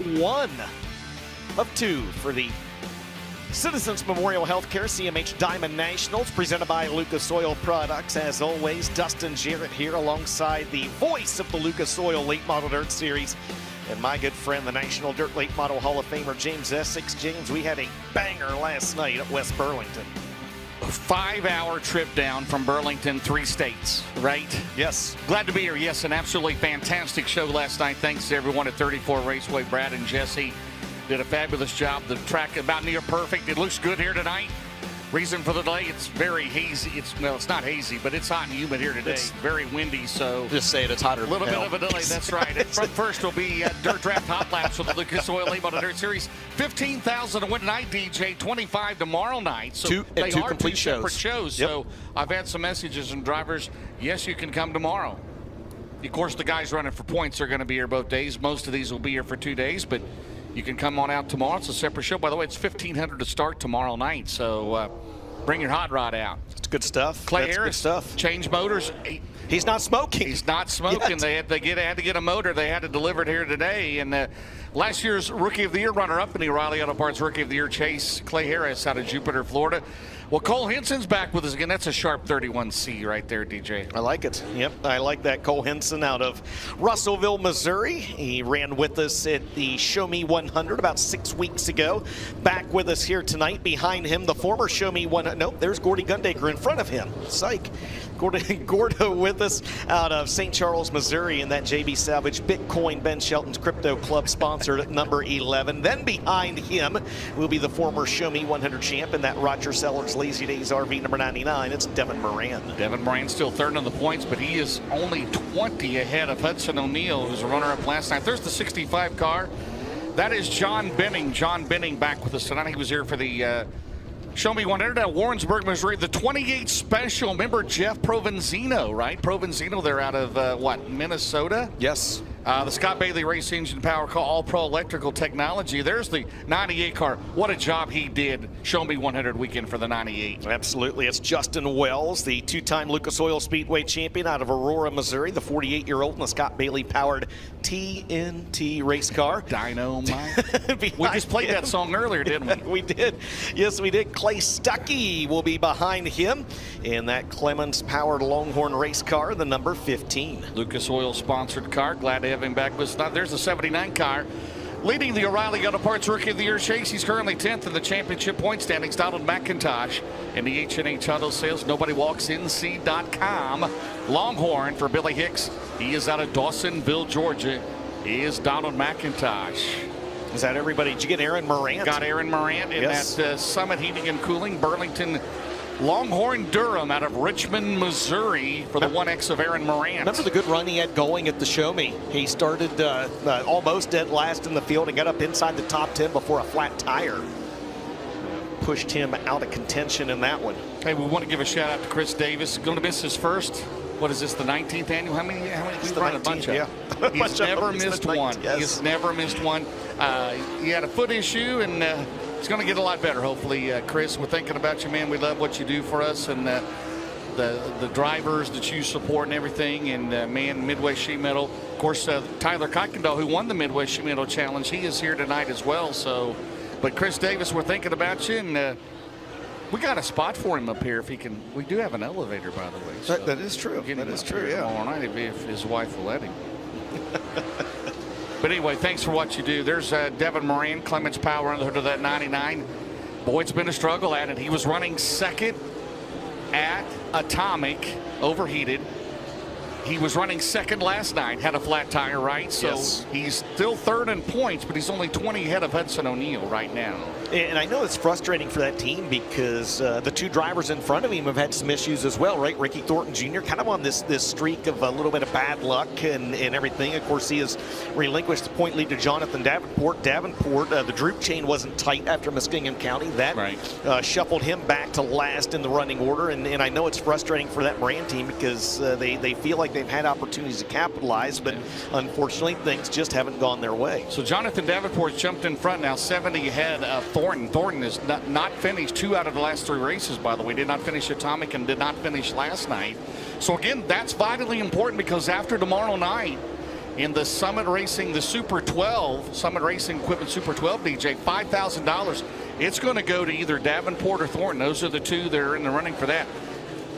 One of two for the Citizens Memorial Healthcare CMH Diamond Nationals, presented by Lucas Oil Products. As always, Dustin Jarrett here alongside the voice of the Lucas Oil Late Model Dirt Series and my good friend, the National Dirt Late Model Hall of Famer, James Essex. James, we had a banger last night at West Burlington. A 5-hour trip down from Burlington, 3 states, right? Yes. Glad to be here. Yes, an absolutely fantastic show last night. Thanks to everyone at 34 Raceway. Brad and Jesse did a fabulous job. The track about near perfect. It looks good here tonight. Reason for the delay, it's very hazy. It's not hazy, but it's hot and humid here today. It's very windy, so just say it's hotter than hell. A little bit of a delay, that's right. First will be Dirt Draft Hot Laps with the Lucas Oil Late Model Dirt Series. 15,000 to win tonight, DJ. 25 tomorrow night. So two complete separate shows. Yep. So I've had some messages from drivers. Yes, you can come tomorrow. Of course, the guys running for points are going to be here both days. Most of these will be here for 2 days, but you can come on out tomorrow. It's a separate show. By the way, it's $1,500 to start tomorrow night. So bring your hot rod out. It's good stuff. Clay That's Harris, good stuff. Change motors. He's not smoking. He's not smoking. Yet. They had to get a motor. They had to deliver it here today. And last year's Rookie of the Year runner-up in the O'Reilly Auto Parts Rookie of the Year chase, Clay Harris out of Jupiter, Florida. Well, Cole Henson's back with us again. That's a sharp 31C right there, DJ. I like it. Yep, I like that. Cole Henson out of Russellville, Missouri. He ran with us at the Show Me 100 about 6 weeks ago. Back with us here tonight. Behind him, the former Show Me 100. Nope, there's Gordy Gundaker in front of him. Psych. Gordo with us out of St. Charles, Missouri, in that JB Salvage Bitcoin Ben Shelton's Crypto Club sponsored number 11. Then behind him will be the former Show Me 100 champ in that Roger Sellers Lazy Days RV number 99. It's Devin Moran. Devin Moran still third on the points, but he is only 20 ahead of Hudson O'Neill, who's a runner-up last night. There's the 65 car. That is John Benning. John Benning back with us tonight. He was here for the Show Me 100 at Warrensburg, Missouri. The 28 special. Remember Jeff Provenzino, right? Provenzino, they're out of, Minnesota? Yes. The Scott Bailey Race Engine Power Car, All-Pro Electrical Technology. There's the 98 car. What a job he did. Show Me 100 weekend for the 98. Absolutely. It's Justin Wells, the two-time Lucas Oil Speedway champion out of Aurora, Missouri, the 48-year-old in the Scott Bailey-powered TNT race car. Dynamite. We just played that song earlier, didn't we? We did. Yes, we did. Clay Stuckey will be behind him in that Clemens-powered Longhorn race car, the number 15. Lucas Oil-sponsored car. Glad to have him back with us. There's the 79 car. Leading the O'Reilly Auto Parts Rookie of the Year chase. He's currently 10th in the championship point standings. Donald McIntosh in the H&H Auto Sales. NobodyWalksNC.com. Longhorn for Billy Hicks. He is out of Dawsonville, Georgia. He is Donald McIntosh. Is that everybody? Did you get Aaron Morant? Got Aaron Morant in that Summit Heating and Cooling Burlington Longhorn Durham out of Richmond, Missouri for the 1X of Aaron Morant. Remember the good run he had going at the Show Me? He started almost dead last in the field and got up inside the top 10 before a flat tire pushed him out of contention in that one. Hey, we want to give a shout out to Chris Davis. Going to miss his first. What is this, the 19th annual? How many? He's run a bunch of. Yeah. He's never missed one. Yes. He's never missed one. He had a foot issue, and it's going to get a lot better, hopefully. Chris, we're thinking about you, man. We love what you do for us, and the drivers that you support and everything. And man, Midwest Sheet Metal. Of course, Tyler Kuykendall, who won the Midwest Sheet Metal Challenge, he is here tonight as well. So, but Chris Davis, we're thinking about you, and we got a spot for him up here if he can. We do have an elevator, by the way. So that is true. That is true. Yeah. Tomorrow night, if his wife will let him. But anyway, thanks for what you do. There's Devin Moran, Clemens Power under to that 99. Boy, it's been a struggle at it. He was running second at Atomic, overheated. He was running second last night, had a flat tire, right? So he's still third in points, but he's only 20 ahead of Hudson O'Neill right now. And I know it's frustrating for that team because the two drivers in front of him have had some issues as well, right? Ricky Thornton Jr. kind of on this streak of a little bit of bad luck and everything. Of course, he has relinquished the point lead to Jonathan Davenport. The droop chain wasn't tight after Muskingum County. That shuffled him back to last in the running order. And I know it's frustrating for that Moran team because they feel like they've had opportunities to capitalize, but unfortunately things just haven't gone their way. So Jonathan Davenport jumped in front now, 70 ahead of Thornton. Thornton is not finished 2 out of the last 3 races, by the way. Did not finish Atomic and did not finish last night. So again, that's vitally important because after tomorrow night, In the Summit Racing, the Super 12, Summit Racing Equipment Super 12, DJ, $5,000. It's going to go to either Davenport or Thornton. Those are the two that are in the running for that.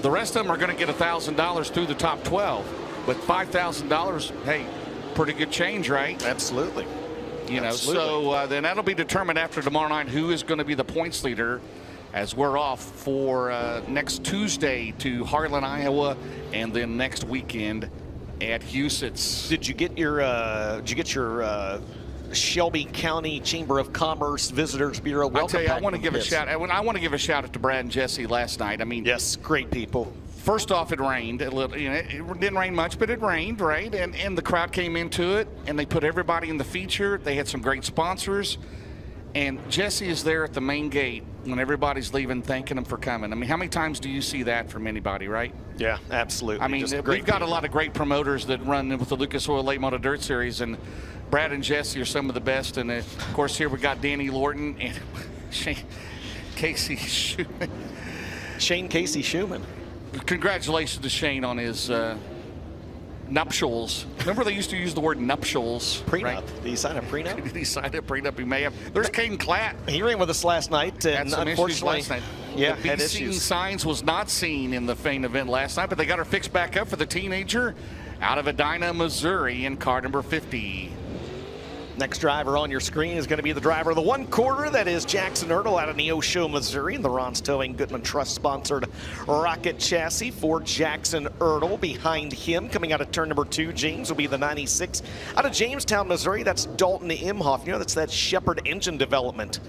The rest of them are going to get $1,000 through the top 12. But $5,000, hey, pretty good change, right? Absolutely. You know, so then that'll be determined after tomorrow night who is going to be the points leader, as we're off for next Tuesday to Harlan, Iowa, and then next weekend at Huset's. Did you get your Shelby County Chamber of Commerce Visitors Bureau welcome? I tell you, pack? I want to give a shout. I want to give a shout out to Brad and Jesse last night. I mean, yes, great people. First off, it rained a little. You know, it didn't rain much, but it rained, right? And the crowd came into it, and they put everybody in the feature. They had some great sponsors, and Jesse is there at the main gate when everybody's leaving, thanking them for coming. I mean, how many times do you see that from anybody, right? Yeah, absolutely. I mean, we've got a lot of great promoters that run with the Lucas Oil Late Model Dirt Series, and Brad and Jesse are some of the best. And of course, here we got Danny Lorton and Casey Schumann. Shane Casey Schumann. Congratulations to Shane on his nuptials. Remember they used to use the word nuptials? Prenup. Right? Did he sign a prenup? Did he sign a prenup? He may have. There's Caden Klatt. He ran with us last night, Had and some issues unfortunately, last night. yeah, the had Be Seen issues. signs was not seen in the Fane event last night, but they got her fixed back up for the teenager out of Edina, Missouri, in car number 50. Next driver on your screen is going to be the driver of the 1/4. That is Jackson Ertl out of Neosho, Missouri, in the Ron's Towing Goodman Trust sponsored Rocket chassis for Jackson Ertl. Behind him, coming out of turn number 2, James, will be the 96 out of Jamestown, Missouri. That's Dalton Imhoff. You know, that's that Shepherd engine development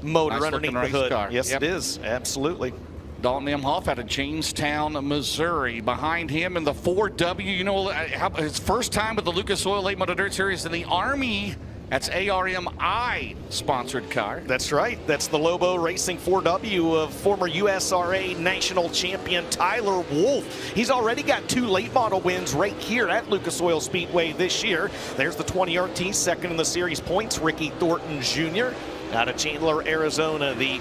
motor Nice underneath looking the race hood. car. Yes, Yep. it is. Absolutely. Dalton Imhoff out of Jamestown, Missouri. Behind him in the 4W, you know, his first time with the Lucas Oil Late Model Dirt Series in the Army. That's ARMI sponsored car. That's right. That's the Lobo Racing 4W of former USRA national champion Tyler Wolf. He's already got 2 late model wins right here at Lucas Oil Speedway this year. There's the 20 RT, second in the series points, Ricky Thornton Jr. out of Chandler, Arizona. The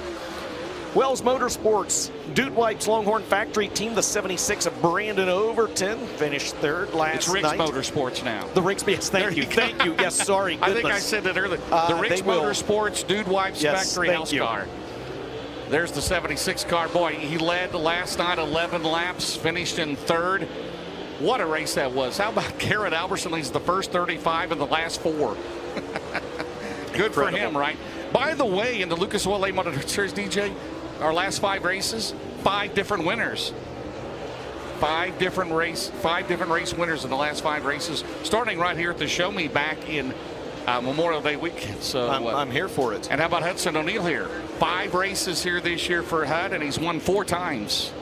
Wells Motorsports Dude Wipes Longhorn Factory team, the 76 of Brandon Overton, finished third last It's Rick's night. Motorsports now. The Rick's, yes, thank you. Thank you. Yes, sorry. I think I goodness. said it earlier. The Rick's they will. Motorsports Dude Wipes Yes, Factory thank house you. car. There's the 76 car. Boy, he led last night 11 laps, finished in third. What a race that was. How about Garrett Albertson? He's the first 35 in the last 4. Good for him, right? By the way, in the Lucas Oil Late Model Series, DJ, our last 5 races, 5 different winners. 5 different race winners in the last 5 races, starting right here at the Show Me back in Memorial Day weekend. So I'm here for it. And how about Hudson O'Neill here? 5 races here this year for Hud, and he's won 4 times.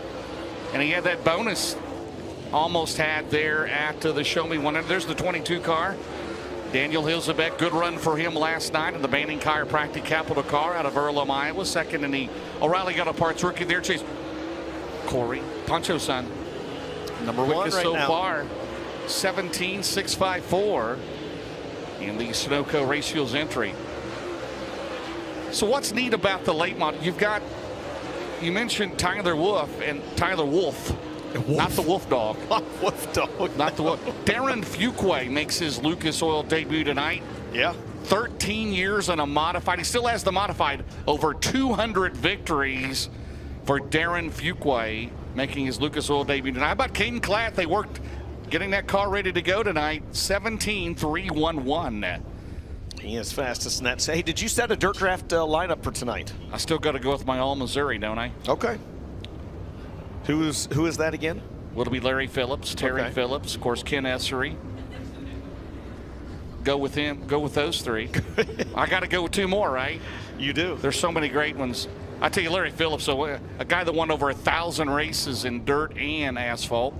And he had that bonus almost had there at the Show Me 100. There's the 22 car. Daniel Hilzebeck, good run for him last night in the Banning Chiropractic Capital car out of Earlham, Iowa. Second in the O'Reilly Auto Parts rookie there. Chase Corey, Poncho's son. Number 1 Quickest right so now. far, 17.654 in the Sunoco Race Fuels entry. So what's neat about the late model? You mentioned Tyler Wolf and Tyler Wolf. Not the Wolf Dog. Wolf Dog. Not the Wolf. Darren Fuqua makes his Lucas Oil debut tonight. Yeah. 13 years in a modified. He still has the modified. Over 200 victories for Darren Fuqua making his Lucas Oil debut tonight. How about Caden Klatt? They worked getting that car ready to go tonight. 17.311. He is fastest in that. Hey, did you set a dirt draft lineup for tonight? I still got to go with my All Missouri, don't I? Okay. Who is that again? Will it be Larry Phillips, Terry Okay. Phillips, of course, Ken Essery. Go with him. Go with those 3. I got to go with 2 more, right? You do. There's so many great ones. I tell you, Larry Phillips, a guy that won over 1,000 races in dirt and asphalt.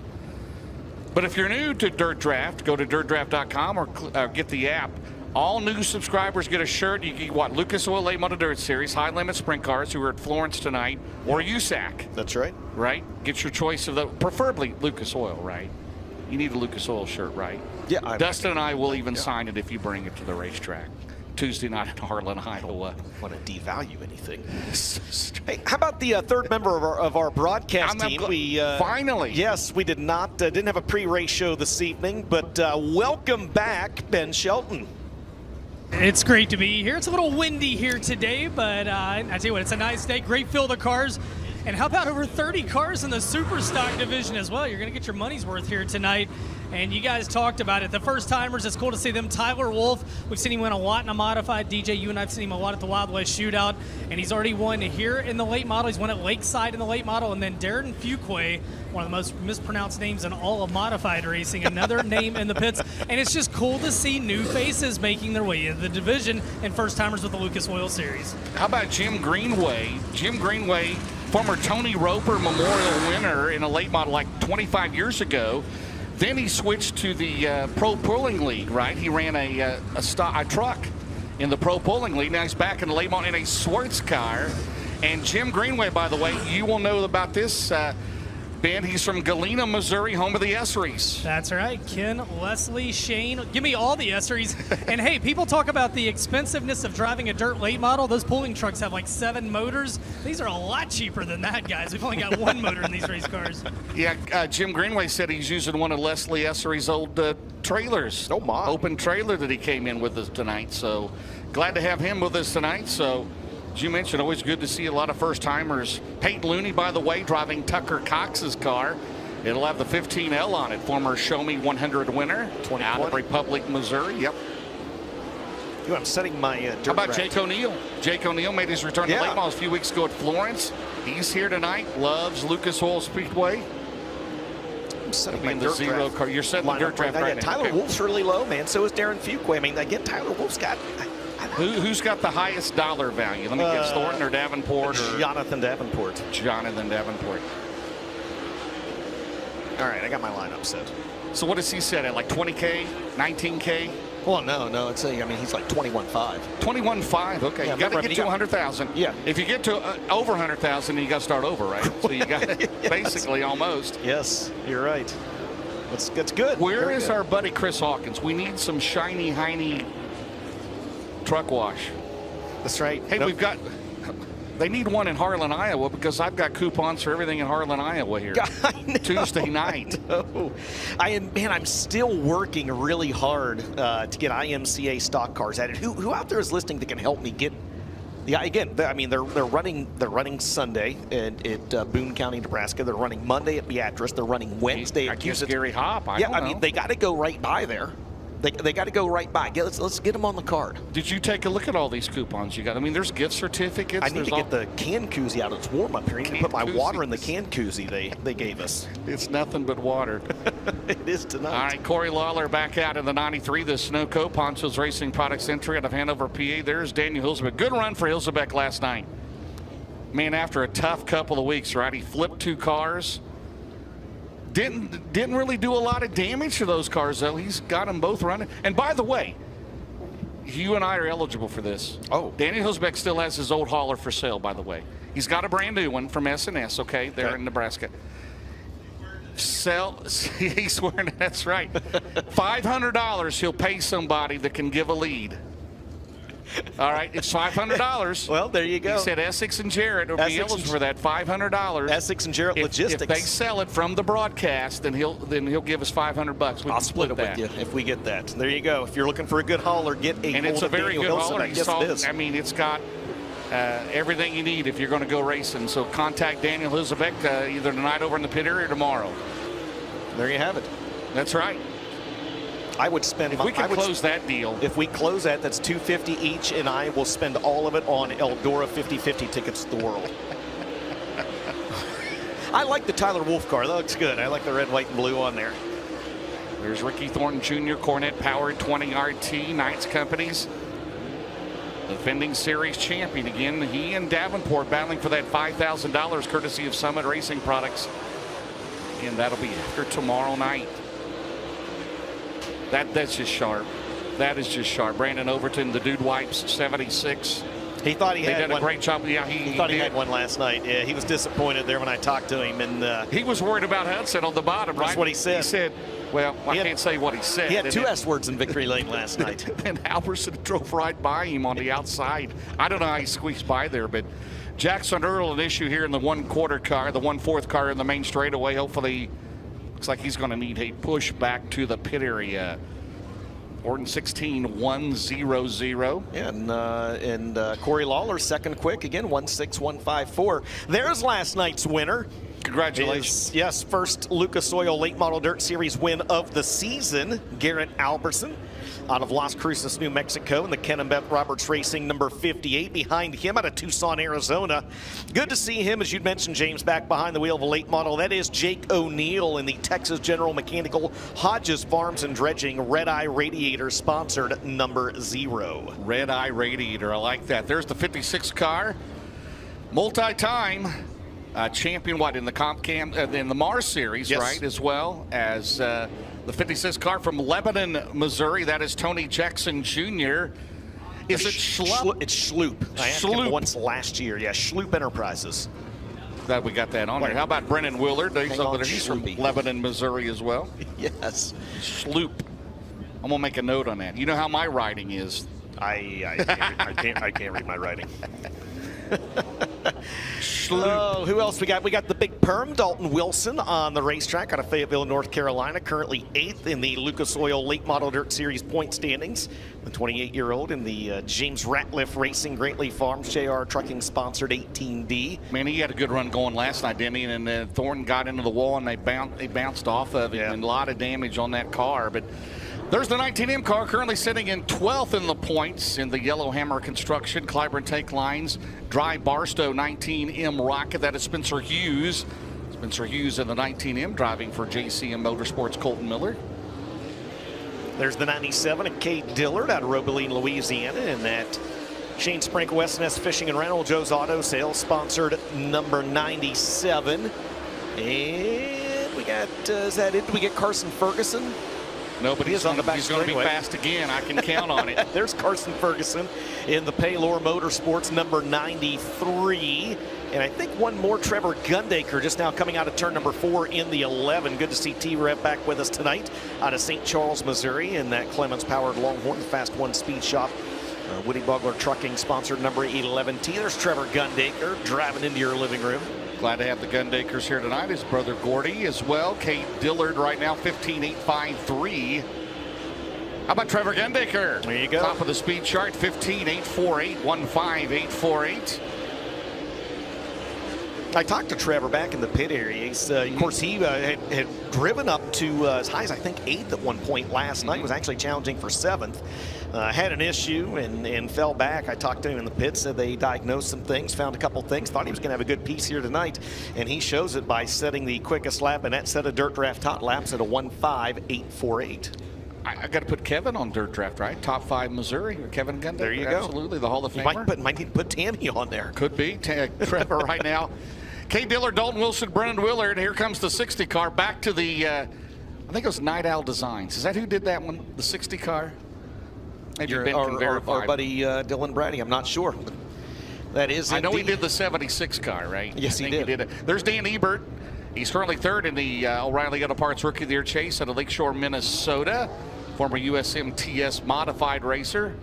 But if you're new to Dirt Draft, go to dirtdraft.com or get the app. All new subscribers get a shirt. You get what? Lucas Oil Late Model Dirt Series, High Limit Sprint Cars, who are at Florence tonight, or USAC. That's right. Right? Get your choice of preferably Lucas Oil, right? You need a Lucas Oil shirt, right? Yeah. Dustin and I will even sign it if you bring it to the racetrack. Tuesday night in Harlan, Iowa. Want to devalue anything. Hey, how about the third member of our broadcast team? Finally. Yes, we didn't have a pre-race show this evening, but welcome back, Ben Shelton. It's great to be here. It's a little windy here today, but I tell you what, it's a nice day. Great field of cars. And how about over 30 cars in the super stock division as well? You're going to get your money's worth here tonight. And you guys talked about it. The first timers, it's cool to see them. Tyler Wolf, we've seen him win a lot in a modified. DJ, you and I have seen him a lot at the Wild West Shootout. And he's already won here in the late model. He's won at Lakeside in the late model. And then Darren Fuqua, one of the most mispronounced names in all of modified racing, another name in the pits. And it's just cool to see new faces making their way into the division and first timers with the Lucas Oil Series. How about Jim Greenway? Jim Greenway, former Tony Roper Memorial winner in a late model like 25 years ago. Then he switched to the Pro Pulling League, right? He ran a truck in the Pro Pulling League. Now he's back in the late model in a Swartz car. And Jim Greenway, by the way, you will know about this, Ben. He's from Galena, Missouri, home of the Esseries. That's right. Ken, Leslie, Shane. Give me all the Esseries. And hey, people talk about the expensiveness of driving a dirt late model. Those pulling trucks have like 7 motors. These are a lot cheaper than that, guys. We've only got 1 motor in these race cars. Yeah, Jim Greenway said he's using one of Leslie Essery's old trailers. Oh, my. Open trailer that he came in with us tonight. So glad to have him with us tonight. So as you mentioned, always good to see a lot of first-timers. Peyton Looney, by the way, driving Tucker Cox's car. It'll have the 15L on it. Former Show Me 100 winner out of Republic, Missouri. Yep. I'm setting my dirt How about rack. Jake O'Neill? Jake O'Neill made his return to late models a few weeks ago at Florence. He's here tonight. Loves Lucas Oil Speedway. I'm setting my the dirt zero draft car. You're setting the dirt draft right now. Tyler Wolf's really low, man. So is Darren Fuqua. I mean, again, Tyler Wolf's got... Who's got the highest dollar value? Let me guess, Thornton or Davenport? Or Jonathan Davenport. Jonathan Davenport. All right, I got my lineup set. So what does he set at, like 20K, 19K? Well, no, it's he's like 21.5. 21.5, okay. Yeah, you got to get to 100,000. Yeah. If you get to over 100,000, you got to start over, right? So you got to basically almost. Yes, you're right. That's good. Where is our buddy Chris Hawkins? We need some shiny, hiney truck wash. That's right. Hey, they need one in Harlan, Iowa, because I've got coupons for everything in Harlan, Iowa here. Tuesday night. I'm still working really hard to get IMCA stock cars added. Who out there is listening that can help me get? Yeah, again, they're running Sunday at Boone County, Nebraska. They're running Monday at Beatrice. They're running Wednesday at Puget. Gary Hopp. I don't know. They got to go right by there. They got to go right by. Let's get them on the card. Did you take a look at all these coupons you got? I mean, there's gift certificates. I need to get the can koozie out. It's warm up here. I need to put my water in the can koozie they gave us. It's nothing but water. It is tonight. All right, Corey Lawler back out in the 93. The Snowco Poncho's Racing Products entry out of Hanover, PA. There's Daniel Hilsebeck. Good run for Hilsebeck last night. Man, after a tough couple of weeks, right? He flipped 2 cars. Didn't really do a lot of damage to those cars, though. He's got them both running. And by the way, you and I are eligible for this. Oh. Danny Hilsebeck still has his old hauler for sale, by the way. He's got a brand new one from S&S, okay? They're in Nebraska. He's wearing it, that's right. $500 he'll pay somebody that can give a lead. All right, it's $500. Well, there you go. He said Essex and Jarrett will be eligible for that $500. Essex and Jarrett Logistics. If they sell it from the broadcast, then he'll give us $500. I'll split it with you if we get that. There you go. If you're looking for a good hauler, get a and it's a very good hauler. I mean, it's got everything you need if you're going to go racing. So contact Daniel Hilsebeck either tonight over in the pit area or tomorrow. There you have it. That's right. I would spend. If we can close that deal. If we close that's $250 each, and I will spend all of it on Eldora 50/50 tickets to the world. I like the Tyler Wolf car. That looks good. I like the red, white, and blue on there. There's Ricky Thornton Jr. Cornet powered 20 RT Knights Companies. Defending series champion again. He and Davenport battling for that $5,000 courtesy of Summit Racing Products. Again, that'll be after tomorrow night. That's just sharp. That is just sharp. Brandon Overton, the Dude Wipes 76. He thought he had did one. a great job. Yeah, he thought he had one last night. Yeah, he was disappointed there when I talked to him. And he was worried about Hudson on the bottom, right? That's what he said. He said, well, I can't say what he said. He had two S words in victory lane last night. And Alberson drove right by him on the outside. I don't know how he squeezed by there, but Jackson Earl, an issue here in the 1/4 car, the 1/4 car in the main straightaway. Hopefully, looks like he's going to need a push back to the pit area. Orton 16-1-0-0. And Corey Lawler second quick again, 1-6-1-5-4. There's last night's winner. Congratulations. Yes, first Lucas Oil Late Model Dirt Series win of the season. Garrett Alberson out of Las Cruces, New Mexico, in the Ken and Beth Roberts Racing number 58. Behind him out of Tucson, Arizona. Good to see him, as you'd mentioned, James, back behind the wheel of a late model. That is Jake O'Neill in the Texas General Mechanical Hodges Farms and Dredging Red Eye Radiator sponsored number 0. Red Eye Radiator, I like that. There's the 56 car, multi-time champion, in the in the Mars Series, yes, right, as well as the 56 car from Lebanon, Missouri. That is Tony Jackson Jr. Is it Schlup? It's Schloop. I asked him once last year. Yeah, Schloop Enterprises. Glad we got that on there. How about Brennan Willard? He's from Lebanon, Missouri as well. Yes. Schloop. I'm gonna make a note on that. You know how my writing is. I can't read my writing. Oh, who else we got? We got the big perm, Dalton Wilson, on the racetrack out of Fayetteville, North Carolina, currently 8th in the Lucas Oil Late Model Dirt Series point standings. The 28-year-old in the James Ratliff Racing Greatly Farms JR Trucking sponsored 18D. Man, he had a good run going last night, didn't he? And Thornton got into the wall and they bounced off of him, and a lot of damage on that car. But there's the 19M car currently sitting in 12th in the points in the Yellowhammer Construction, Clyburn Tank Lines, Dry Barstow 19M Rocket. That is Spencer Hughes. Spencer Hughes in the 19M driving for JCM Motorsports Colton Miller. There's the 97 of Cade Dillard out of Robeline, Louisiana, and that Shane Sprink West Ness Fishing and Rental, Joe's Auto Sales sponsored number 97. And we got, is that it? Did we get Carson Ferguson? No, but he's going to be fast again. I can count on it. There's Carson Ferguson in the Paylor Motorsports number 93. And I think one more, Trevor Gundaker, just now coming out of turn number 4 in the 11. Good to see T-Rev back with us tonight out of St. Charles, Missouri, in that Clemens-powered Longhorn, the Fast One Speed Shop. Woody Bugler Trucking sponsored number 11T. There's Trevor Gundaker driving into your living room. Glad to have the Gundakers here tonight. His brother Gordy as well. Cade Dillard right now 15.853. How about Trevor Gundaker? There you go. Top of the speed chart, 15.848, 15.848. I talked to Trevor back in the pit area. He's, of course, he had driven up to as high as, I think, 8th at one point last night. Was actually challenging for 7th. Had an issue and fell back. I talked to him in the pit, said they diagnosed some things, found a couple things, thought he was going to have a good piece here tonight, and he shows it by setting the quickest lap in that set of Dirt Draft hot laps at a 1:05.848. I got to put Kevin on Dirt Draft, right? Top 5 Missouri, Kevin Gundaker. There you go. Absolutely, the Hall of Famer. Might need to put Tammy on there. Could be. Trevor right now. Cade Dillard, Dalton Wilson, Brennan Willard. Here comes the 60 car. Back to the, I think it was Night Owl Designs. Is that who did that one, the 60 car? Maybe Our buddy Dylan Brady. I'm not sure. That is I know he did the 76 car, right? Yes, he did. It. There's Dan Ebert. He's currently 3rd in the O'Reilly Auto Parts Rookie of the Year chase out of Lakeshore, Minnesota. Former USMTS modified racer.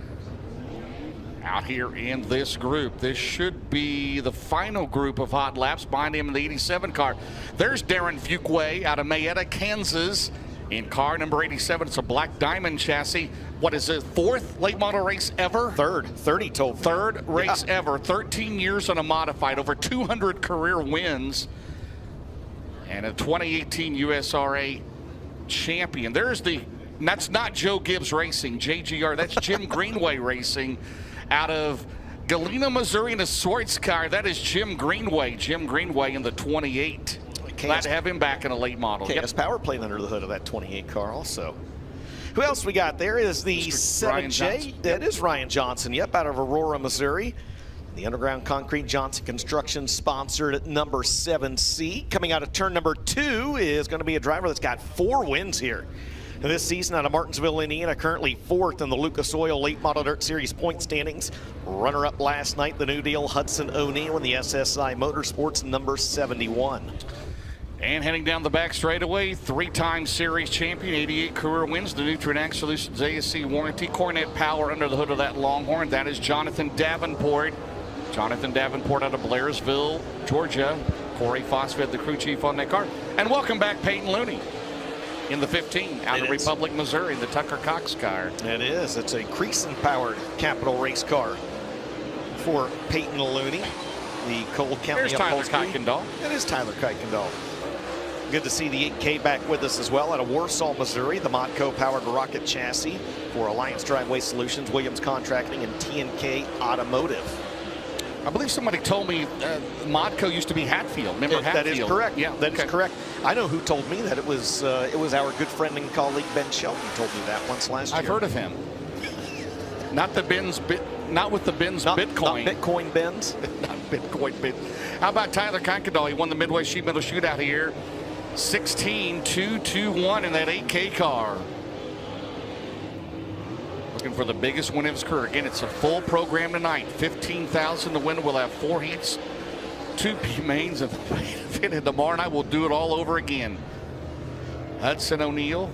Out here in this group. This should be the final group of hot laps. Behind him in the 87 car. There's Darren Fuquay out of Mayetta, Kansas. In car number 87, it's a black diamond chassis. What is it, 4th late model race ever? 3rd, 30 total. 3rd race ever, 13 years on a modified, over 200 career wins, and a 2018 USRA champion. That's not Joe Gibbs Racing, JGR, that's Jim Greenway Racing out of Galena, Missouri in a Swartz car. That is Jim Greenway in the 28. Glad to have him back in a late model. KS Power playing under the hood of that 28 car also. Who else we got there is the 7J. That is Ryan Johnson, out of Aurora, Missouri. The Underground Concrete Johnson Construction sponsored at number 7C. Coming out of turn number 2 is going to be a driver that's got 4 wins here. This season out of Martinsville, Indiana, currently 4th in the Lucas Oil Late Model Dirt Series point standings. Runner-up last night, the New Deal Hudson O'Neal in the SSI Motorsports number 71. And heading down the back straightaway, 3-time series champion, 88 career wins, the Nutrient Solutions ASC warranty, Cornet power under the hood of that Longhorn. That is Jonathan Davenport. Jonathan Davenport out of Blairsville, Georgia. Corey Fosfed, the crew chief on that car. And welcome back Peyton Looney in the 15 out of Republic, Missouri, the Tucker Cox car. It is. It's a Creason-powered capital race car for Peyton Looney, the Cole County. There's Tyler Kuykendall. It is Tyler Kuykendall. Good to see the 8K back with us as well out of Warsaw, Missouri, the Modco-powered rocket chassis for Alliance Driveway Solutions, Williams Contracting, and TNK Automotive. I believe somebody told me Modco used to be Hatfield. Remember Hatfield? That is correct. Yeah, that is correct. I know who told me that. It was our good friend and colleague Ben Shelton told me that once last year. I've heard of him. Not the Benz, not with the Benz Bitcoin. Not Bitcoin Benz. Not Bitcoin Benz. How about Tyler Kuykendall? He won the Midway Sheet Metal Shootout here. 16-2-2-1 in that 8K car. Looking for the biggest win of his career. Again, it's a full program tonight. 15,000 to win. We'll have 4 heats, 2 P mains, and the main event. And tomorrow night we'll do it all over again. Hudson O'Neal.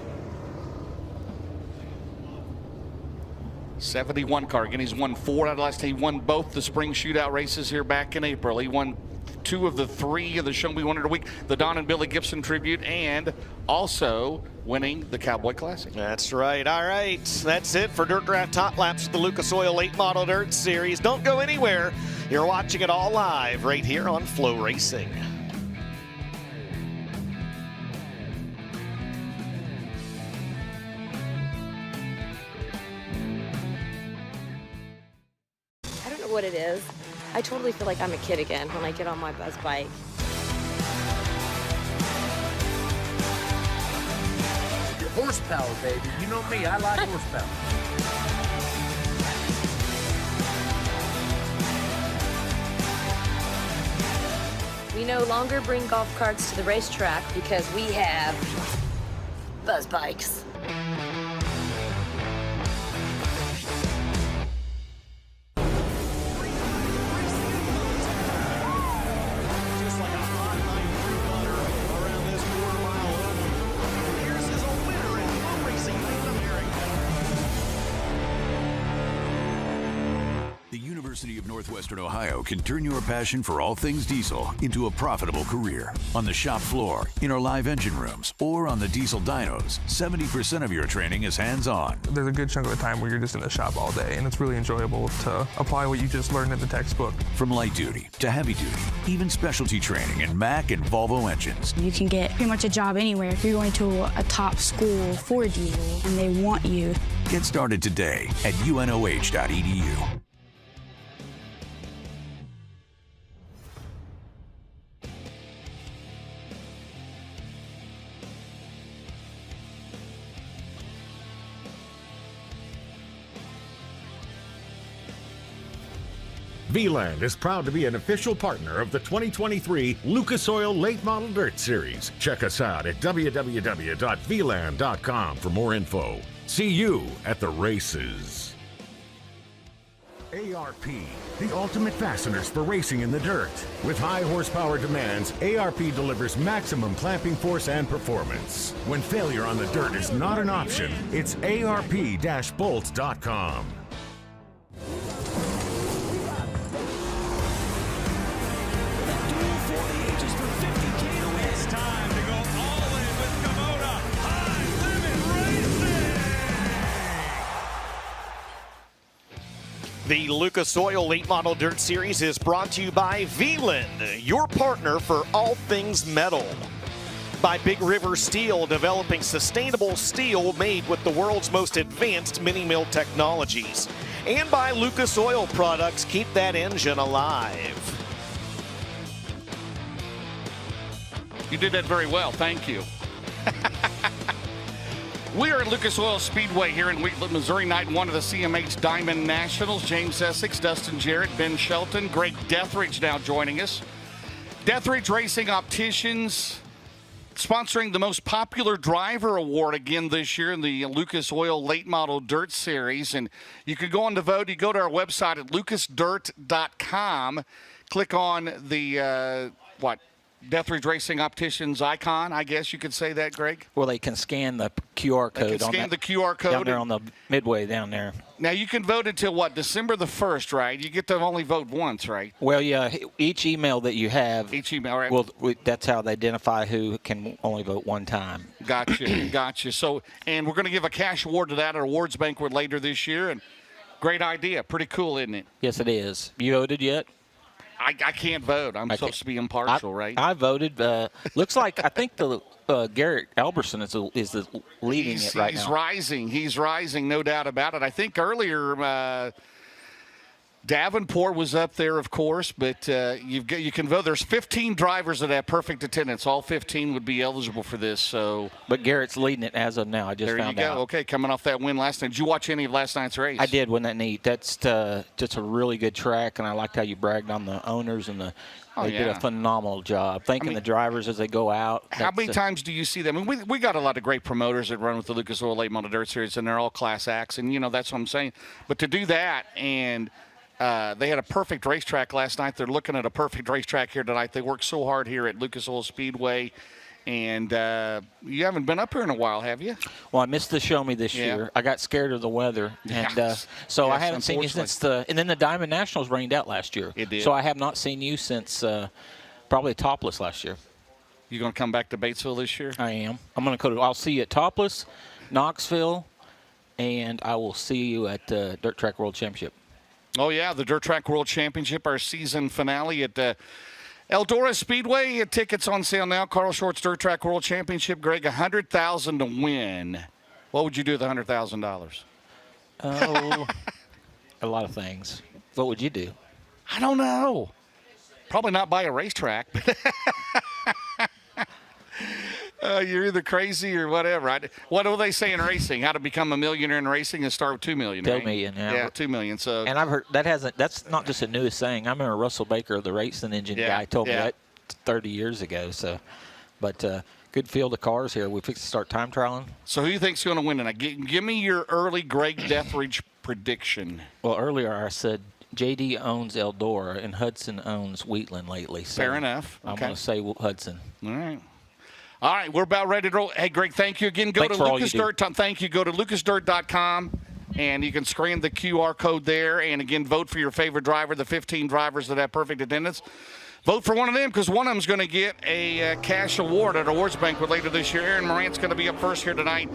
71 car. Again, he's won 4 out of the last. He won both the spring shootout races here back in April. He won 2 of the 3 of the Show Me 100 a week, the Don and Billy Gibson tribute, and also winning the Cowboy Classic. That's right. All right. That's it for Dirt Draft Top Laps with the Lucas Oil Late Model Dirt Series. Don't go anywhere. You're watching it all live right here on FloRacing. I don't know what it is. I totally feel like I'm a kid again when I get on my buzz bike. Horsepower, baby. You know me, I like horsepower. We no longer bring golf carts to the racetrack because we have buzz bikes. University of Northwestern Ohio can turn your passion for all things diesel into a profitable career. On the shop floor, in our live engine rooms, or on the diesel dynos, 70% of your training is hands-on. There's a good chunk of the time where you're just in the shop all day, and it's really enjoyable to apply what you just learned in the textbook. From light duty to heavy duty, even specialty training in Mack and Volvo engines. You can get pretty much a job anywhere if you're going to a top school for diesel, and they want you. Get started today at unoh.edu. V-Land is proud to be an official partner of the 2023 Lucas Oil Late Model Dirt Series. Check us out at www.vland.com for more info. See you at the races. ARP, the ultimate fasteners for racing in the dirt. With high horsepower demands, ARP delivers maximum clamping force and performance. When failure on the dirt is not an option, it's ARP-bolts.com. The Lucas Oil Late Model Dirt Series is brought to you by V-Land, your partner for all things metal. By Big River Steel, developing sustainable steel made with the world's most advanced mini mill technologies. And by Lucas Oil Products, keep that engine alive. You did that very well. Thank you. We are at Lucas Oil Speedway here in Wheatland, Missouri, night 1 of the CMH Diamond Nationals. James Essex, Dustin Jarrett, Ben Shelton, Greg Deathridge now joining us. Deathridge Racing Opticians, sponsoring the most popular driver award again this year in the Lucas Oil Late Model Dirt Series. And you can go on to vote. You go to our website at lucasdirt.com. Click on the, Deathridge Racing Opticians icon, I guess you could say that, Greg? Well, they can scan the QR code. They can scan the QR code. Down there on the midway down there. Now, you can vote until, December the 1st, right? You get to only vote once, right? Well, yeah, each email that you have, right? Well, that's how they identify who can only vote one time. Gotcha. So, and we're going to give a cash award to that at Awards Banquet later this year. And great idea. Pretty cool, isn't it? Yes, it is. You voted yet? I can't vote. I'm supposed to be impartial, right? I voted. Looks like I think the Garrett Alberson is leading it right now. He's rising, no doubt about it. I think earlier Davenport was up there, of course, but you can vote. There's 15 drivers that have perfect attendance. All 15 would be eligible for this. So, but Garrett's leading it as of now. I just found out. There you go. Okay, coming off that win last night. Did you watch any of last night's race? I did. Wasn't that neat? That's just a really good track, and I liked how you bragged on the owners and they did a phenomenal job. Thanking the drivers as they go out. How many times do you see them? I mean, we got a lot of great promoters that run with the Lucas Oil Late Model Dirt Series, and they're all class acts, and that's what I'm saying. But to do that and they had a perfect racetrack last night. They're looking at a perfect racetrack here tonight. They worked so hard here at Lucas Oil Speedway. And you haven't been up here in a while, have you? Well, I missed the Show Me this year. I got scared of the weather. And so I haven't seen you since and then the Diamond Nationals rained out last year. It did. So I have not seen you since probably Topless last year. You going to come back to Batesville this year? I am. I'll see you at Topless, Knoxville, and I will see you at Dirt Track World Championship. Oh, yeah, the Dirt Track World Championship, our season finale at Eldora Speedway. Tickets on sale now. Carl Short's Dirt Track World Championship. Greg, $100,000 to win. What would you do with $100,000? Oh, a lot of things. What would you do? I don't know. Probably not buy a racetrack. You're either crazy or whatever. What do they say in racing? How to become a millionaire in racing and start with $2 million. $2 million, yeah. Yeah, $2 million. So. And I've heard that's not just a newest saying. I remember Russell Baker, the racing engine guy, told me that 30 years ago. So, but good field of cars here. We fixed to start time trialing. So who do you think's going to win tonight? Give me your early Greg Deathridge prediction. Well, earlier I said JD owns Eldora and Hudson owns Wheatland lately. So fair enough. I'm going to say Hudson. All right, we're about ready to roll. Hey, Greg, thank you again. Go to LucasDirt. Thank you. Go to lucasdirt.com, and you can scan the QR code there. And, again, vote for your favorite driver, the 15 drivers that have perfect attendance. Vote for one of them because one of them is going to get a cash award at Awards Banquet later this year. Aaron Morant's going to be up first here tonight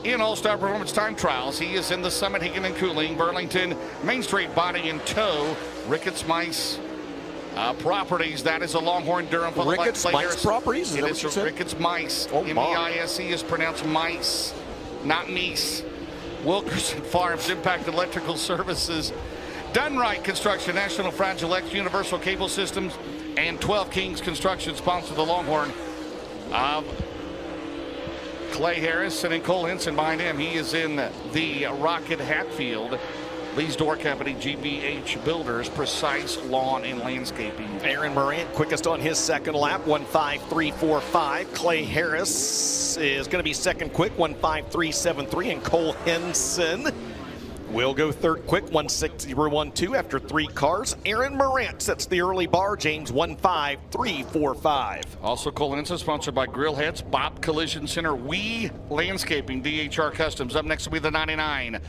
in All-Star Performance Time Trials. He is in the Summit Heating and Cooling, Burlington, Main Street Body and Tow, Ricketts Mice Properties. That is a Longhorn Durham. Ricketts Mice Properties? It is Ricketts Mice. M-E-I-S-E is pronounced mice, not meese. Wilkerson Farms, Impact Electrical Services, Done Right Construction, National Fragile X, Universal Cable Systems, and 12 Kings Construction sponsor the Longhorn. Clay Harris and Cole Henson behind him. He is in the Rocket Hatfield. Lee's Door Company, GBH Builders, Precise Lawn and Landscaping. Aaron Morant, quickest on his second lap, 1:53.45. Clay Harris is going to be second quick, 1:53.73. And Cole Henson will go third quick, 1:60.12 after 3 cars. Aaron Morant sets the early bar, James, 1:53.45. Also, Cole Henson, sponsored by Grill Heads, Bob Collision Center, We Landscaping, DHR Customs. Up next will be the 99.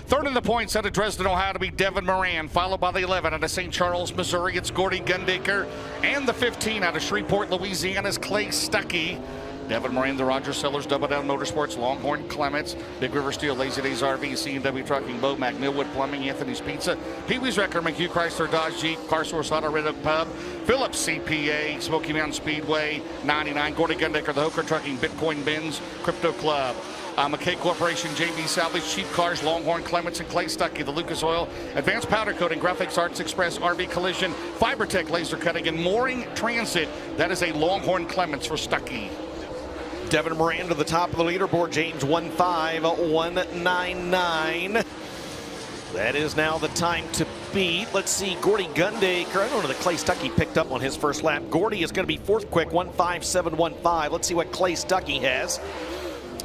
Third in the points out of Dresden, Ohio, to be Devin Moran, followed by the 11 out of St. Charles, Missouri. It's Gordy Gundaker. And the 15 out of Shreveport, Louisiana's Clay Stuckey. Devin Moran, the Roger Sellers, Double Down Motorsports, Longhorn Clements, Big River Steel, Lazy Days RV, C&W Trucking, Bomac, Millwood Plumbing, Anthony's Pizza, Pee-wee's Wrecker, McHugh Chrysler, Dodge Jeep, Car Source Auto, Red Oak Pub, Phillips CPA, Smoky Mountain Speedway, 99, Gordy Gundaker, the Hooker Trucking, Bitcoin Bins, Crypto Club. McKay Corporation, JB Salvage, Cheap Cars, Longhorn Clements, and Clay Stuckey, the Lucas Oil, Advanced Powder Coating, Graphics Arts Express, RV Collision, FiberTech Laser Cutting, and Mooring Transit. That is a Longhorn Clements for Stuckey. Devin Moran to the top of the leaderboard, James, 1:05.199. That is now the time to speed. Let's see, Gordy Gundaker. I don't know that Clay Stuckey picked up on his first lap. Gordy is going to be fourth quick, 1:57.15. Let's see what Clay Stuckey has.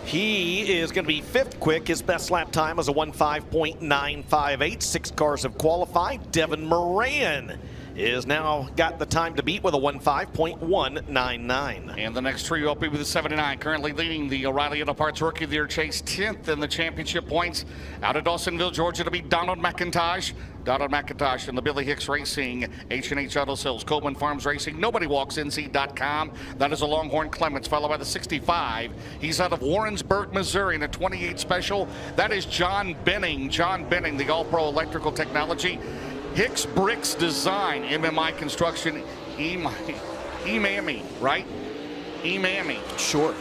He is going to be fifth quick. His best lap time is a 1:05.958. 6 cars have qualified. Devin Moran is now got the time to beat with a 1:05.199. And the next trio will be with the 79, currently leading the O'Reilly Auto Parts Rookie of the Year chase, 10th in the championship points. Out of Dawsonville, Georgia, to be Donald McIntosh. Donald McIntosh and the Billy Hicks Racing, H&H Auto Sales, Coleman Farms Racing, NobodyWalksNC.com. That is a Longhorn Clements, followed by the 65. He's out of Warrensburg, Missouri, in a 28 special. That is John Benning. John Benning, the All-Pro Electrical Technology. Hicks Bricks Design, MMI Construction, EMAMI, right? EMAMI. Sure.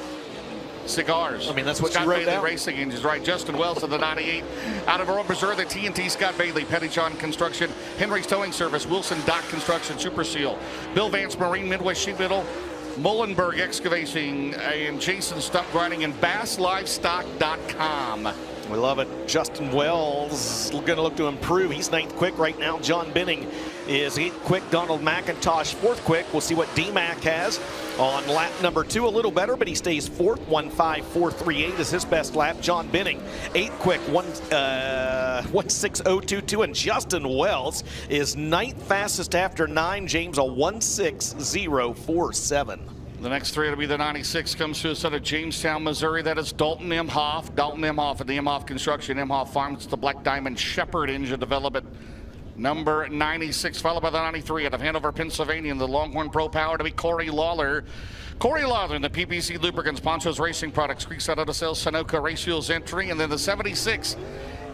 Cigars. I mean, that's what Scott you wrote Bailey down. Racing Engines, right? Justin Wells of the 98. Out of Aurora, Missouri, the TNT, Scott Bailey, Pettyjohn Construction, Henry's Towing Service, Wilson Dock Construction, Super Seal, Bill Vance Marine, Midwest Sheet Metal, Mullenberg Excavating, and Jason Stump Grinding, and BassLivestock.com. We love it. Justin Wells going to look to improve. He's 9th quick right now. John Benning is 8th quick. Donald McIntosh 4th quick. We'll see what D-Mac has on lap number 2. A little better, but he stays 4th. 1:05.438 is his best lap. John Benning 8th quick. 1:06.022. And Justin Wells is 9th fastest after 9. James a 1:06.047. The next three will be the 96, comes to us out of Jamestown, Missouri. That is Dalton Imhoff. Dalton Imhoff at the Imhoff Construction, Imhoff Farms, the Black Diamond Shepherd Engine Development. Number 96, followed by the 93 out of Hanover, Pennsylvania, and the Longhorn Pro Power to be Corey Lawler. Corey Lawler in the PPC Lubricants, Poncho's Racing Products, Creekside Auto Sales, Sunoco Race Fuels entry. And then the 76,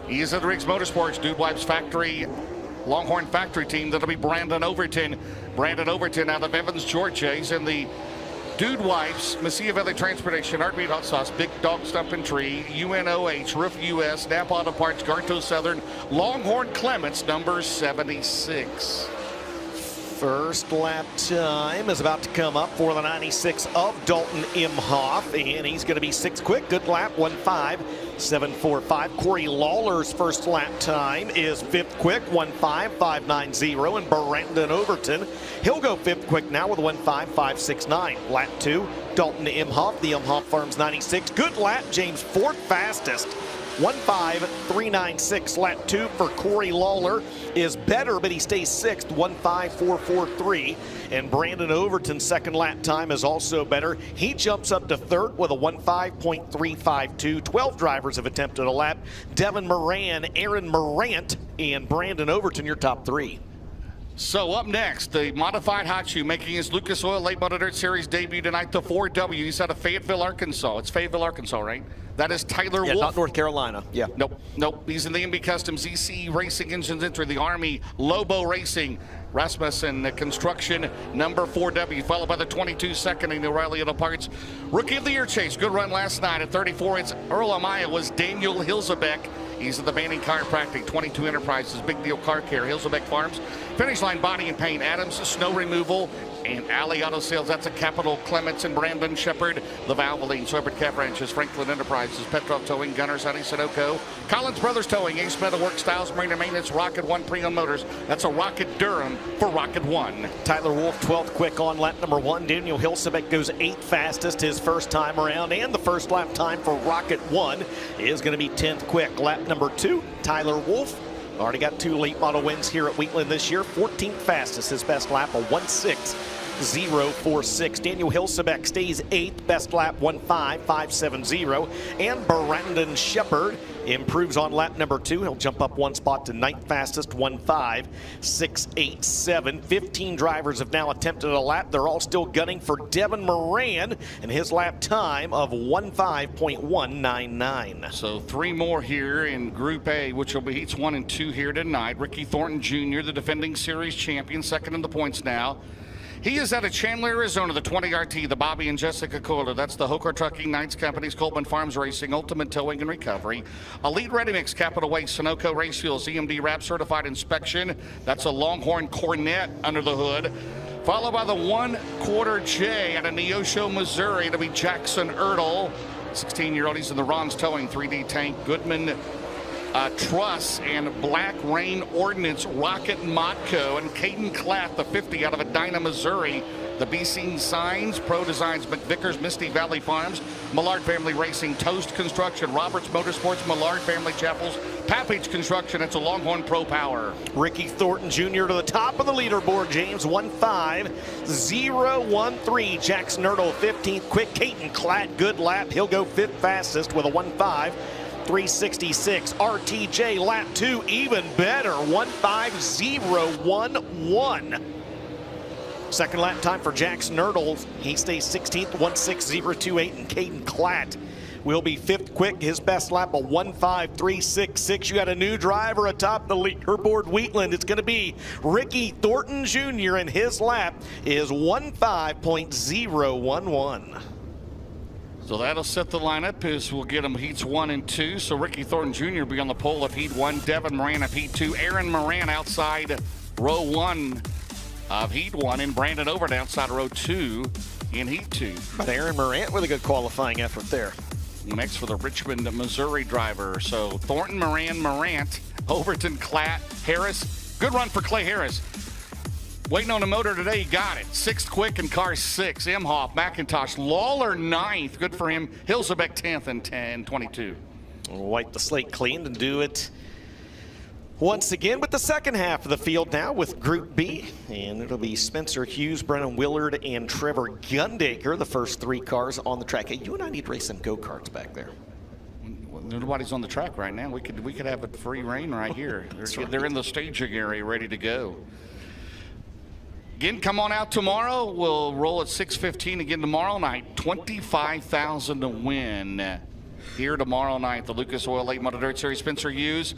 he is at Riggs Motorsports, Dude Wipes Factory, Longhorn Factory team. That'll be Brandon Overton. Brandon Overton out of Evans, Georgia. He's in the Dude Wipes, Mesilla Valley Transportation, Heartbeat Hot Sauce, Big Dog Stump and Tree, UNOH, Roof US, Napa Auto Parts, Garto Southern, Longhorn Clements, number 76. First lap time is about to come up for the 96 of Dalton Imhoff, and he's going to be 6th quick. Good lap, 1:05.745. Corey Lawler's first lap time is 5th quick, 1:05.590. And Brandon Overton, he'll go 5th quick now with a 1:05.569. Lap 2, Dalton Imhoff, the Imhoff Farms 96. Good lap, James, 4th fastest. 1:05.396. Lap 2 for Corey Lawler is better, but he stays 6th, 1:05.443. And Brandon Overton's second lap time is also better. He jumps up to 3rd with a 1:05.352. 12 drivers have attempted a lap. Devin Moran, Aaron Morant, and Brandon Overton, your top 3. So up next, the modified hot shoe making his Lucas Oil Late Model Dirt Series debut tonight, the 4W. He's out of Fayetteville, Arkansas. It's Fayetteville, Arkansas, right? That is Tyler Wolf. Not North Carolina. Yeah. Nope. He's in the MB Customs EC Racing Engines entry, the Army Lobo Racing. Rasmussen Construction, number 4W, followed by the 22 second in the O'Reilly Auto Parts Rookie of the Year chase. Good run last night at 34. It's Earl Amaya was Daniel Hilzebeck. He's at the Banning Chiropractic, 22 Enterprises, Big Deal Car Care, Hilzebeck Farms, Finish Line Body and Paint, Adams Snow Removal, and Alley Auto Sales. That's a Capital Clements and Brandon Shepherd, the Valvoline, Sorbert Cat Ranches, Franklin Enterprises, Petrov Towing, Gunners, Honey Sunoco, Collins Brothers Towing, Ace Metal Work, Styles Marine Maintenance, Rocket One Pre-Owned Motors. That's a Rocket Durham for Rocket One. Tyler Wolf, 12th quick on lap number 1. Daniel Hilsebeck goes 8th fastest his first time around, and the first lap time for Rocket One is going to be 10th quick. Lap number 2, Tyler Wolf. Already got 2 late model wins here at Wheatland this year. 14th fastest his best lap, a 1:06.046. Daniel Hilsebeck stays 8th, best lap 1:05.570. And Brandon Shepherd improves on lap number 2. He'll jump up 1 spot to 9th fastest, 1:05.687. 15 drivers have now attempted a lap. They're all still gunning for Devin Moran and his lap time of 1:05.199. So 3 more here in Group A, which will be heats 1 and 2 here tonight. Ricky Thornton Jr., the defending series champion, second in the points now. He is out of Chandler, Arizona, the 20RT, the Bobby and Jessica Kohler. That's the Hokar Trucking, Knights Companies, Coleman Farms Racing, Ultimate Towing and Recovery. Elite Ready Mix, Capital Waste, Sunoco Race Fuels, EMD Wrap Certified Inspection. That's a Longhorn Cornet under the hood. Followed by the 1/4 J out of Neosho, Missouri. It'll be Jackson Ertl, 16-year-old. He's in the Ron's Towing, 3D Tank, Goodman Truss and Black Rain Ordnance Rocket Modco, and Caden Klatt, the 50 out of Edina, Missouri. The BC Signs, Pro Designs, McVickers, Misty Valley Farms, Millard Family Racing, Toast Construction, Roberts Motorsports, Millard Family Chapels, Papage Construction. It's a Longhorn Pro Power. Ricky Thornton Jr. to the top of the leaderboard, James. 1.5013. Jackson Erdl 15th quick. Caden Klatt, good lap. He'll go 5th fastest with a 1.5366. RTJ lap 2, even better. 1.5011. Second lap time for Jackson Erdl. He stays 16th, 1.6028, and Caden Klatt will be 5th quick. His best lap, a 1.5366. You got a new driver atop the leaderboard, Wheatland. It's going to be Ricky Thornton Jr., and his lap is 1.5011. So that'll set the lineup as we'll get them heats 1 and 2. So Ricky Thornton Jr. will be on the pole of heat 1. Devin Moran of heat 2. Aaron Moran outside row 1 of heat 1, and Brandon Overt outside row 2 in heat 2. But Aaron Morant with a good qualifying effort there. Next for the Richmond, Missouri driver. So Thornton, Moran, Morant, Overton, Klatt, Harris. Good run for Clay Harris. Waiting on the motor today, he got it. 6th quick in car 6. Imhoff, McIntosh, Lawler 9th. Good for him. Hilsebeck 10th and 10-22. We'll wipe the slate clean and do it once again with the second half of the field now with Group B. And it'll be Spencer Hughes, Brennan Willard, and Trevor Gundaker, the first 3 cars on the track. Hey, you and I need to race some go-karts back there. Well, nobody's on the track right now. We could have a free reign right here. They're in the staging area ready to go. Again, come on out tomorrow. We'll roll at 6:15 again tomorrow night. $25,000 to win here tomorrow night. The Lucas Oil Late Model Dirt Series. Spencer Hughes,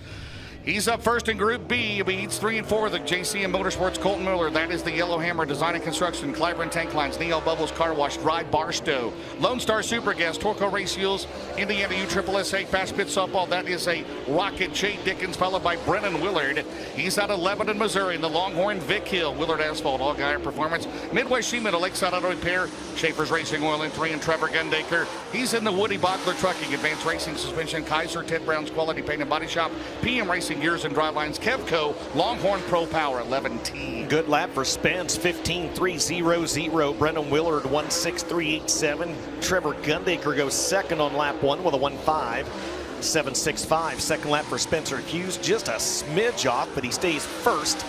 he's up first in Group B. He heats 3 and 4. The JCM Motorsports Colton Miller. That is the Yellowhammer Design and Construction. Clyburn Tank Lines. Neil Bubbles Car Wash. Drive Barstow. Lone Star Super Gas. Torco Race Fuels. Indiana USSSA Fast Pit Softball. That is a Rocket. Jay Dickens followed by Brennan Willard. He's out of Lebanon, Missouri. In the Longhorn Vic Hill. Willard Asphalt. All Guy Performance. Midway Sheeman. Lakeside Auto Repair. Schaefer's Racing Oil and 3. And Trevor Gundaker. He's in the Woody Bockler Trucking. Advanced Racing Suspension. Kaiser Ted Brown's Quality Paint and Body Shop. PM Racing Gears and Drivelines. Kevco, Longhorn Pro Power, 11T. Good lap for Spence, 15.300. Brennan Willard, 1.6387. Trevor Gundaker goes second on lap 1 with a 1.5765. Second lap for Spencer Hughes, just a smidge off, but he stays first.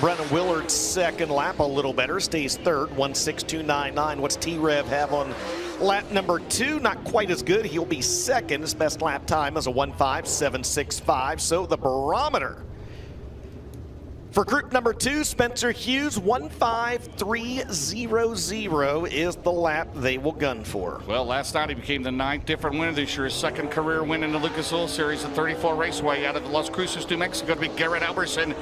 Brennan Willard's second lap, a little better, stays third, 1.6299. What's T-Rev have on lap number 2? Not quite as good. He'll be second. His best lap time is a 1.5765. So the barometer for group number 2, Spencer Hughes, 1.5300 is the lap they will gun for. Well, last night he became the 9th different winner this year. His second career win in the Lucas Oil Series at 34 Raceway out of Las Cruces, New Mexico, to be Garrett Alberson.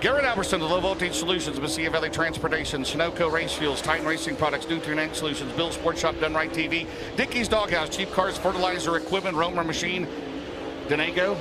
Garrett Alberson, the Low Voltage Solutions, Mesilla Valley Transportation, Sunoco Race Fuels, Titan Racing Products, Newton Ag Solutions, Bill Sports Shop, Done Right TV, Dickey's Doghouse, Cheap Cars, Fertilizer Equipment, Romer Machine, Donago,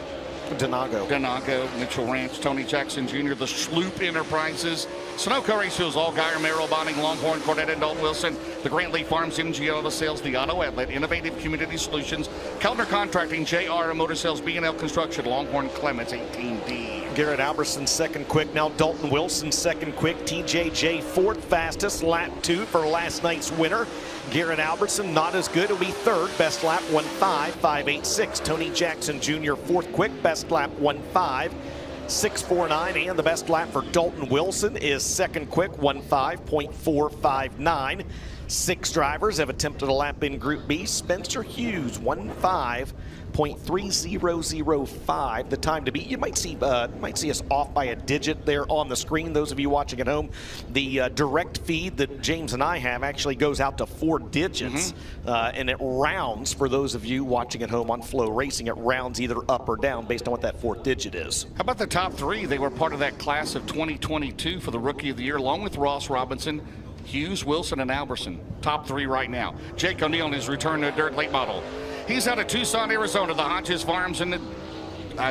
Mitchell Ranch, Tony Jackson Jr., the Sloop Enterprises, Sunoco Race Fuels, All Geyer, Merrill Bonding, Longhorn, Cornette, and Dalton Wilson, the Grant Lee Farms, MG Auto Sales, the Auto Outlet, Innovative Community Solutions, Kellner Contracting, JR Motor Sales, B&L Construction, Longhorn Clements, 18D. Garrett Alberson second quick. Now Dalton Wilson second quick. TJJ fourth fastest. Lap 2 for last night's winner. Garrett Alberson not as good. It'll be third. Best lap 1.5586. Tony Jackson Jr. fourth quick. Best lap 1.5649. And the best lap for Dalton Wilson is second quick, 1.5459. 6 drivers have attempted a lap in Group B. Spencer Hughes, 1.5005. The time to beat. You might see us off by a digit there on the screen. Those of you watching at home, the direct feed that James and I have actually goes out to 4 digits, and it rounds for those of you watching at home on FloRacing. It rounds either up or down based on what that 4th digit is. How about the top 3? They were part of that class of 2022 for the Rookie of the Year, along with Ross Robinson, Hughes, Wilson, and Alberson. Top 3 right now. Jake O'Neill in his return to dirt late model. He's out of Tucson, Arizona, the Hodges Farms, and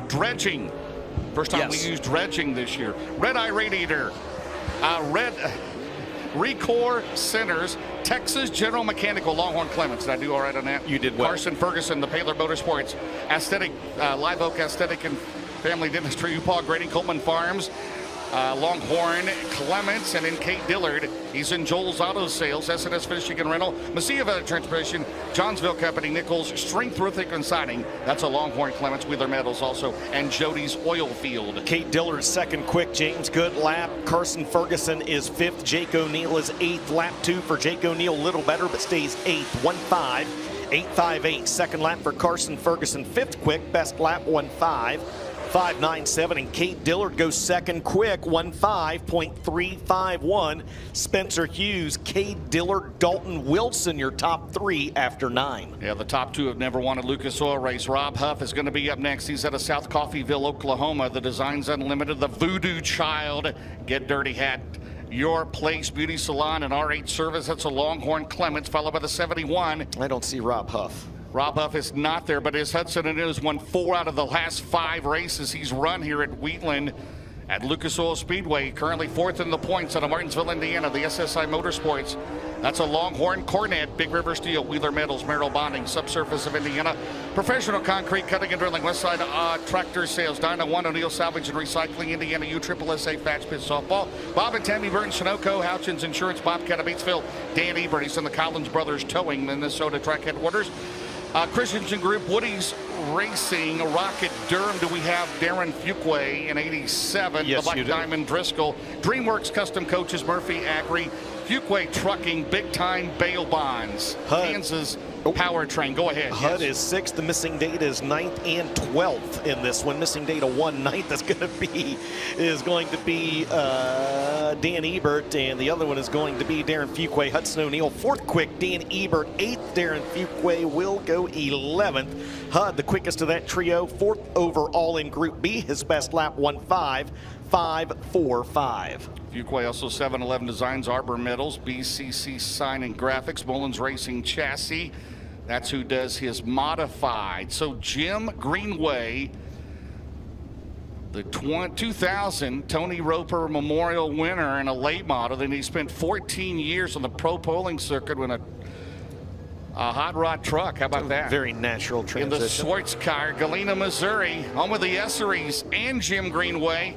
dredging. First time we used dredging this year. Red Eye Radiator. Recor Centers, Texas General Mechanical, Longhorn Clements. Did I do all right on that? You did well. Carson Ferguson, the Paler Motorsports, Aesthetic, Live Oak Aesthetic and Family Dentistry, UPaw Grading, Coleman Farms, Longhorn Clements, and then Kate Dillard. He's in Joel's Auto Sales, S&S Finishing and Rental, Mesilla Valley Transportation, Johnsville Company, Nichols, Strength Roofing and Siding. That's a Longhorn Clements, Wheeler Metals also, and Jody's Oil Field. Kate Dillard second quick, James Good lap. Carson Ferguson is fifth. Jake O'Neill is eighth. Lap 2 for Jake O'Neill, little better, but stays eighth. 1.5, 8.58. Second lap for Carson Ferguson, fifth quick, best lap 1.5. 5.97, and Kate Dillard goes second quick, 1.5.351. Spencer Hughes, Kate Dillard, Dalton Wilson, your top three after 9. Yeah, the top two have never won a Lucas Oil race. Rob Huff is going to be up next. He's out of South Coffeyville, Oklahoma. The Designs Unlimited, the Voodoo Child, Get Dirty Hat, Your Place Beauty Salon, and R8 Service. That's a Longhorn Clements, followed by the 71. I don't see Rob Huff. Rob Huff is not there, but his Hudson and has won 4 out of the last 5 races he's run here at Wheatland at Lucas Oil Speedway. Currently 4th in the points out of Martinsville, Indiana, the SSI Motorsports. That's a Longhorn Cornet, Big River Steel, Wheeler Metals, Merrill Bonding, Subsurface of Indiana, Professional Concrete, Cutting and Drilling, Westside Tractor Sales, Dyna One, O'Neill Salvage and Recycling, Indiana, USSSA, Fats Pit Softball, Bob and Tammy Burns, Sunoco, Houchins Insurance, Bobcat of Batesville, Dan Ebert, he's in the Collins Brothers Towing, Minnesota Track Headquarters. Christensen Group, Woody's Racing, Rocket Durham. Do we have Darren Fuquay in 87? Yes, the Black you do. Diamond Driscoll. DreamWorks Custom Coaches, Murphy Agri. Fuquay Trucking, Big Time Bail Bonds. HUD. Kansas Powertrain. Go ahead. HUD yes. is 6th. The missing data is 9th and 12th in this one. Missing data 1. 9th is going to be Dan Ebert, and the other one is going to be Darren Fuquay. Hudson O'Neill 4th quick. Dan Ebert 8th. Darren Fuquay will go 11th. HUD, the quickest of that trio, 4th overall in Group B. His best lap 1.5.545. Fuquay also 7-Eleven Designs, Arbor Metals, BCC Sign and Graphics, Mullins Racing Chassis. That's who does his modified. So Jim Greenway, the 2000 Tony Roper Memorial winner in a late model. Then he spent 14 years on the pro polling circuit with a hot rod truck. How about that? Very natural transition. In the Swartz car, Galena, Missouri, home of the Esseries and Jim Greenway.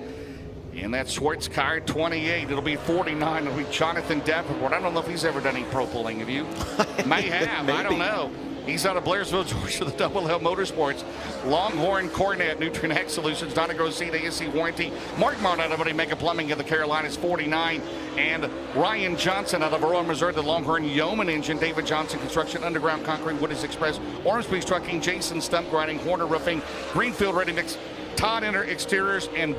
In that Swartz car, 28. It'll be 49. It'll be Jonathan Davenport. I don't know if he's ever done any pro pulling. Have you? May have. I don't know. He's out of Blairsville, Georgia, the Double L Motorsports. Longhorn Cornet, Nutrient Solutions, Donna Grosita, ESC Warranty. Mark Martin out of Mega Plumbing of the Carolinas, 49. And Ryan Johnson out of Aurora, Missouri, the Longhorn Yeoman Engine. David Johnson Construction, Underground Concrete, Woody's Express, Ormsby's Trucking, Jason Stump Grinding, Horner Roofing, Greenfield Ready Mix, Todd Inner Exteriors, and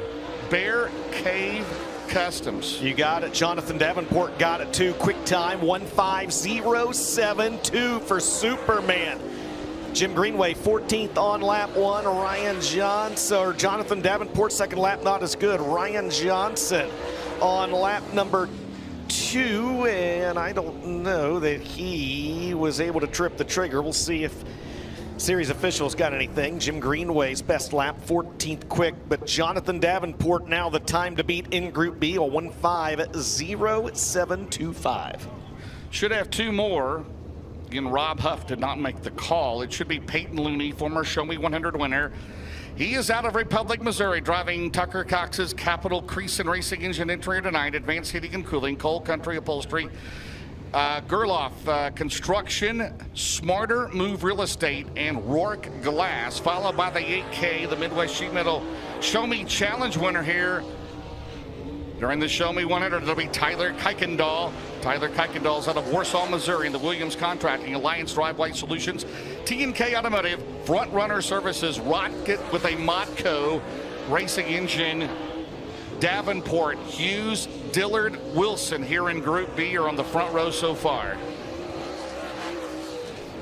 Bear Cave Customs. You got it. Jonathan Davenport got it too. Quick time 1.5072 for Superman. Jim Greenway 14th on lap 1. Ryan Johnson or Jonathan Davenport second lap not as good. Ryan Johnson on lap number 2, and I don't know that he was able to trip the trigger. We'll see if series officials got anything. Jim Greenway's best lap, 14th quick, but Jonathan Davenport now the time to beat in Group B, a 1.50725. Should have 2 more. Again, Rob Huff did not make the call. It should be Peyton Looney, former Show Me 100 winner. He is out of Republic, Missouri, driving Tucker Cox's Capital Creason Racing Engine Interior tonight, Advanced Heating and Cooling, Coal Country Upholstery, Gerloff Construction, Smarter Move Real Estate, and Rourke Glass, followed by the 8K, the Midwest Sheet Metal Show Me Challenge winner here. During the Show Me 100, it'll be Tyler Kuykendall. Tyler Kuykendall's out of Warsaw, Missouri, in the Williams Contracting, Alliance Driveway Solutions, T&K Automotive, Front Runner Services, Rocket with a Modco Racing Engine, Davenport, Hughes, Dillard, Wilson here in Group B are on the front row so far.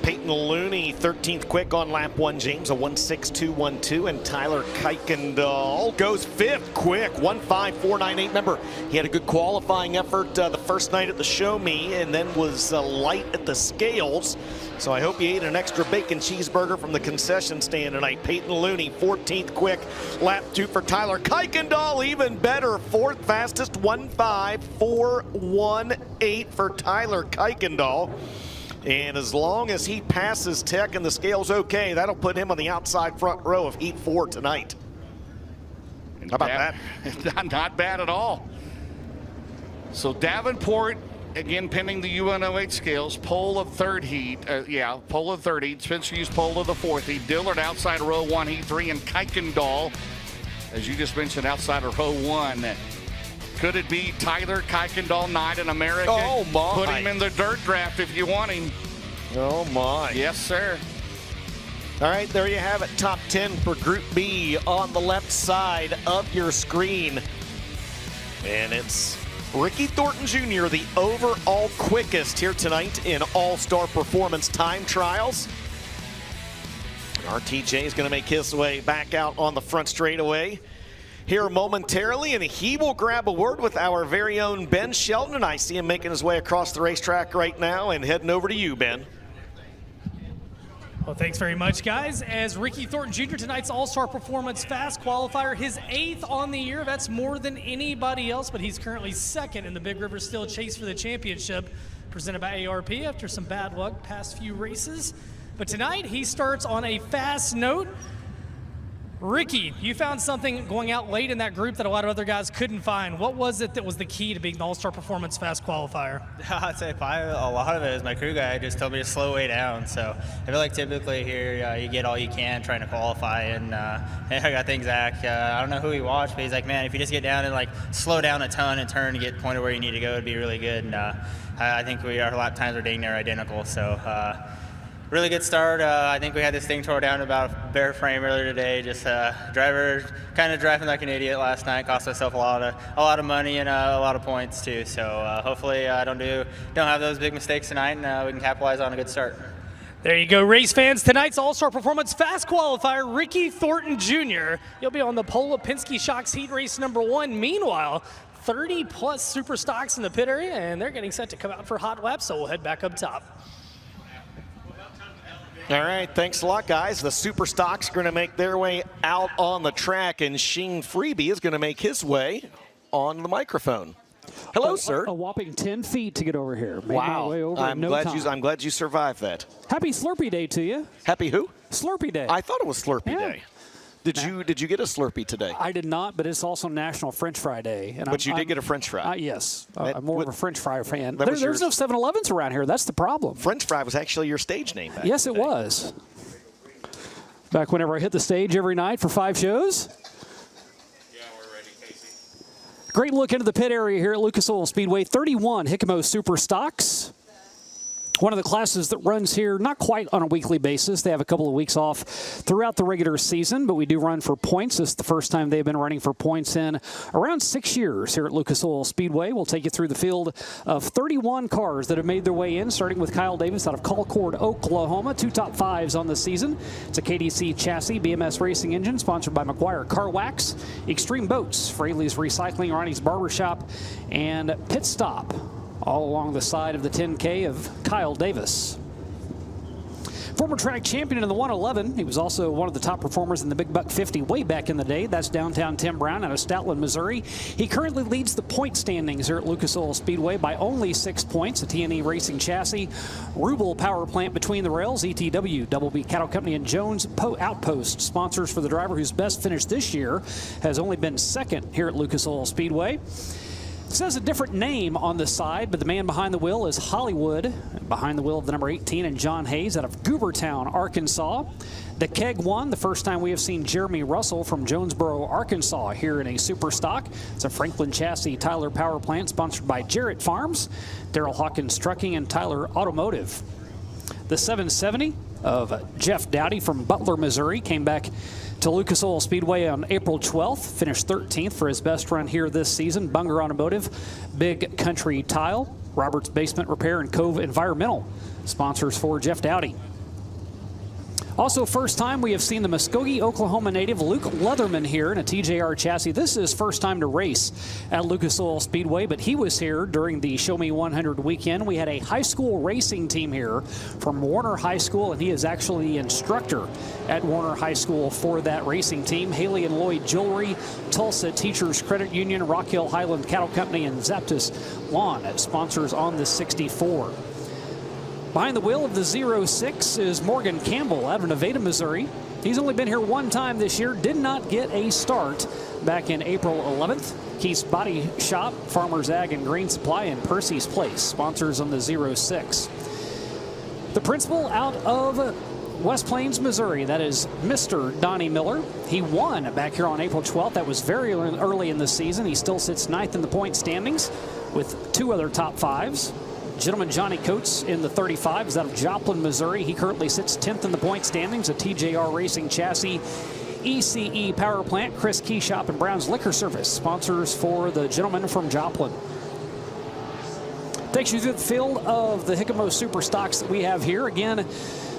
Peyton Looney, 13th quick on lap 1, James, a 1.6212, and Tyler Kuykendall goes 5th quick, 1.5498. Remember, he had a good qualifying effort the first night at the Show Me, and then was light at the scales. So I hope he ate an extra bacon cheeseburger from the concession stand tonight. Peyton Looney, 14th quick, lap 2 for Tyler Kuykendall, even better, 4th fastest, 1.5418 for Tyler Kuykendall. And as long as he passes Tech and the scale's okay, that'll put him on the outside front row of Heat 4 tonight. How about that? Not bad at all. So Davenport, again, pending the UN08 scales, pole of third heat. Pole of third heat. Spencer Hughes pole of the fourth heat. Dillard outside of row 1, Heat 3, and Kuykendall, as you just mentioned, outside of row 1. Could it be Tyler Kuykendall, Night in America? Oh, my. Put him in the dirt draft if you want him. Oh, my. Yes, sir. All right, there you have it. Top 10 for Group B on the left side of your screen. And it's Ricky Thornton Jr., the overall quickest here tonight in All-Star Performance Time Trials. RTJ is going to make his way back out on the front straightaway here momentarily, and he will grab a word with our very own Ben Shelton, and I see him making his way across the racetrack right now and heading over to you, Ben. Well, thanks very much, guys. As Ricky Thornton Jr., tonight's All-Star Performance Fast Qualifier, his 8th on the year. That's more than anybody else, but he's currently 2nd in the Big River Steel Chase for the championship, presented by ARP after some bad luck past few races. But tonight, he starts on a fast note. Ricky, you found something going out late in that group that a lot of other guys couldn't find. What was it that was the key to being the All-Star Performance Fast Qualifier? I'd say probably a lot of it is my crew guy just told me to slow way down. So I feel like typically here you get all you can trying to qualify. And I think Zach, I don't know who he watched, but he's like, man, if you just get down and like slow down a ton and turn to get pointed where you need to go, it'd be really good. And I think our lap times are dang near identical. So really good start. I think we had this thing tore down about a bare frame earlier today. Just driver kind of driving like an idiot last night. Cost myself a lot of money and a lot of points too. So hopefully I don't have those big mistakes tonight, and we can capitalize on a good start. There you go, race fans. Tonight's All-Star Performance Fast Qualifier, Ricky Thornton Jr. You'll be on the pole of Penske Shocks Heat Race number 1. Meanwhile, 30-plus super stocks in the pit area, and they're getting set to come out for hot laps, so we'll head back up top. All right, thanks a lot, guys. The super stocks are going to make their way out on the track, and Sheen Freebie is going to make his way on the microphone. Hello, sir. A whopping 10 feet to get over here. Made wow. My way over I'm glad you survived that. Happy Slurpee Day to you. Happy who? Slurpee Day. I thought it was Slurpee Day. Did you get a Slurpee today? I did not, but it's also National French Fry Day. And you did get a French fry? Yes. I'm more of a French fry fan. There's no 7-Elevens around here. That's the problem. French fry was actually your stage name back Yes, it was. Back whenever I hit the stage every night for 5 shows. Yeah, we're ready, Casey. Great look into the pit area here at Lucas Oil Speedway. 31 Jicamo Super Stocks. One of the classes that runs here not quite on a weekly basis. They have a couple of weeks off throughout the regular season, but we do run for points. This is the first time they've been running for points in around 6 years here at Lucas Oil Speedway. We'll take you through the field of 31 cars that have made their way in, starting with Kyle Davis out of Colcord, Oklahoma. 2 top 5s on the season. It's a KDC chassis, BMS racing engine, sponsored by McGuire Car Wax, Extreme Boats, Fraley's Recycling, Ronnie's Barbershop, and Pit Stop, all along the side of the 10K of Kyle Davis. Former track champion in the 111. He was also one of the top performers in the Big Buck 50 way back in the day. That's downtown Tim Brown out of Stoutland, Missouri. He currently leads the point standings here at Lucas Oil Speedway by only 6 points. A T&E Racing chassis, Rubel Power Plant between the rails, ETW, Double B Cattle Company, and Jones Outpost, sponsors for the driver whose best finish this year has only been 2nd here at Lucas Oil Speedway. It says a different name on the side, but the man behind the wheel is Hollywood. Behind the wheel of the number 18 and John Hayes out of Goobertown, Arkansas. The Keg won, the first time we have seen Jeremy Russell from Jonesboro, Arkansas here in a super stock. It's a Franklin chassis Tyler Power Plant sponsored by Jarrett Farms, Darrell Hawkins Trucking, and Tyler Automotive. The 770 of Jeff Dowdy from Butler, Missouri came back to Lucas Oil Speedway on April 12th, finished 13th for his best run here this season. Bunger Automotive, Big Country Tile, Roberts Basement Repair, and Cove Environmental, sponsors for Jeff Dowdy. Also, first time we have seen the Muskogee, Oklahoma native Luke Leatherman here in a TJR chassis. This is his first time to race at Lucas Oil Speedway, but he was here during the Show Me 100 weekend. We had a high school racing team here from Warner High School, and he is actually the instructor at Warner High School for that racing team. Haley and Lloyd Jewelry, Tulsa Teachers Credit Union, Rock Hill Highland Cattle Company, and Zaptis Lawn as sponsors on the 64. Behind the wheel of the 06 is Morgan Campbell out of Nevada, Missouri. He's only been here one time this year, did not get a start back in April 11th. Keith's Body Shop, Farmers Ag and Green Supply, and Percy's Place, sponsors on the 06. The principal out of West Plains, Missouri, that is Mr. Donnie Miller. He won back here on April 12th. That was very early in the season. He still sits 9th in the point standings with 2 other top 5s. Gentleman Johnny Coates in the 35 is out of Joplin, Missouri. He currently sits 10th in the point standings. A TJR Racing chassis, ECE Power Plant, Chris Key Shop, and Brown's Liquor Service, sponsors for the gentleman from Joplin. Takes you through the field of the Hickamo Super Stocks that we have here. Again,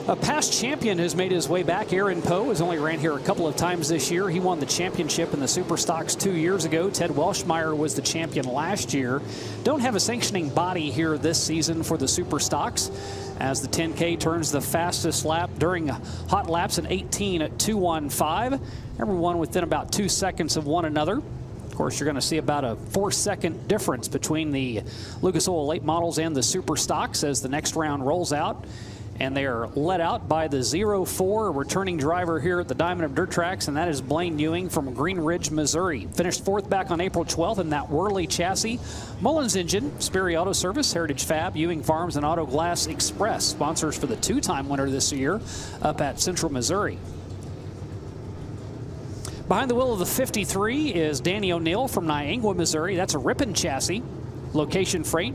a past champion has made his way back. Aaron Poe has only ran here a couple of times this year. He won the championship in the Super Stocks 2 years ago. Ted Welshmeyer was the champion last year. Don't have a sanctioning body here this season for the Super Stocks, as the 10K turns the fastest lap during hot laps in 18:215. Everyone within about 2 seconds of one another. Of course, you're going to see about a 4-second difference between the Lucas Oil late models and the Super Stocks as the next round rolls out. And they are led out by the 04 returning driver here at the Diamond of Dirt Tracks, and that is Blaine Ewing from Green Ridge, Missouri. Finished 4th back on April 12th in that Whirly chassis. Mullins Engine, Sperry Auto Service, Heritage Fab, Ewing Farms, and Auto Glass Express, sponsors for the 2-time winner this year up at Central Missouri. Behind the wheel of the 53 is Danny O'Neill from Niangua, Missouri. That's a Ripon chassis. Location Freight,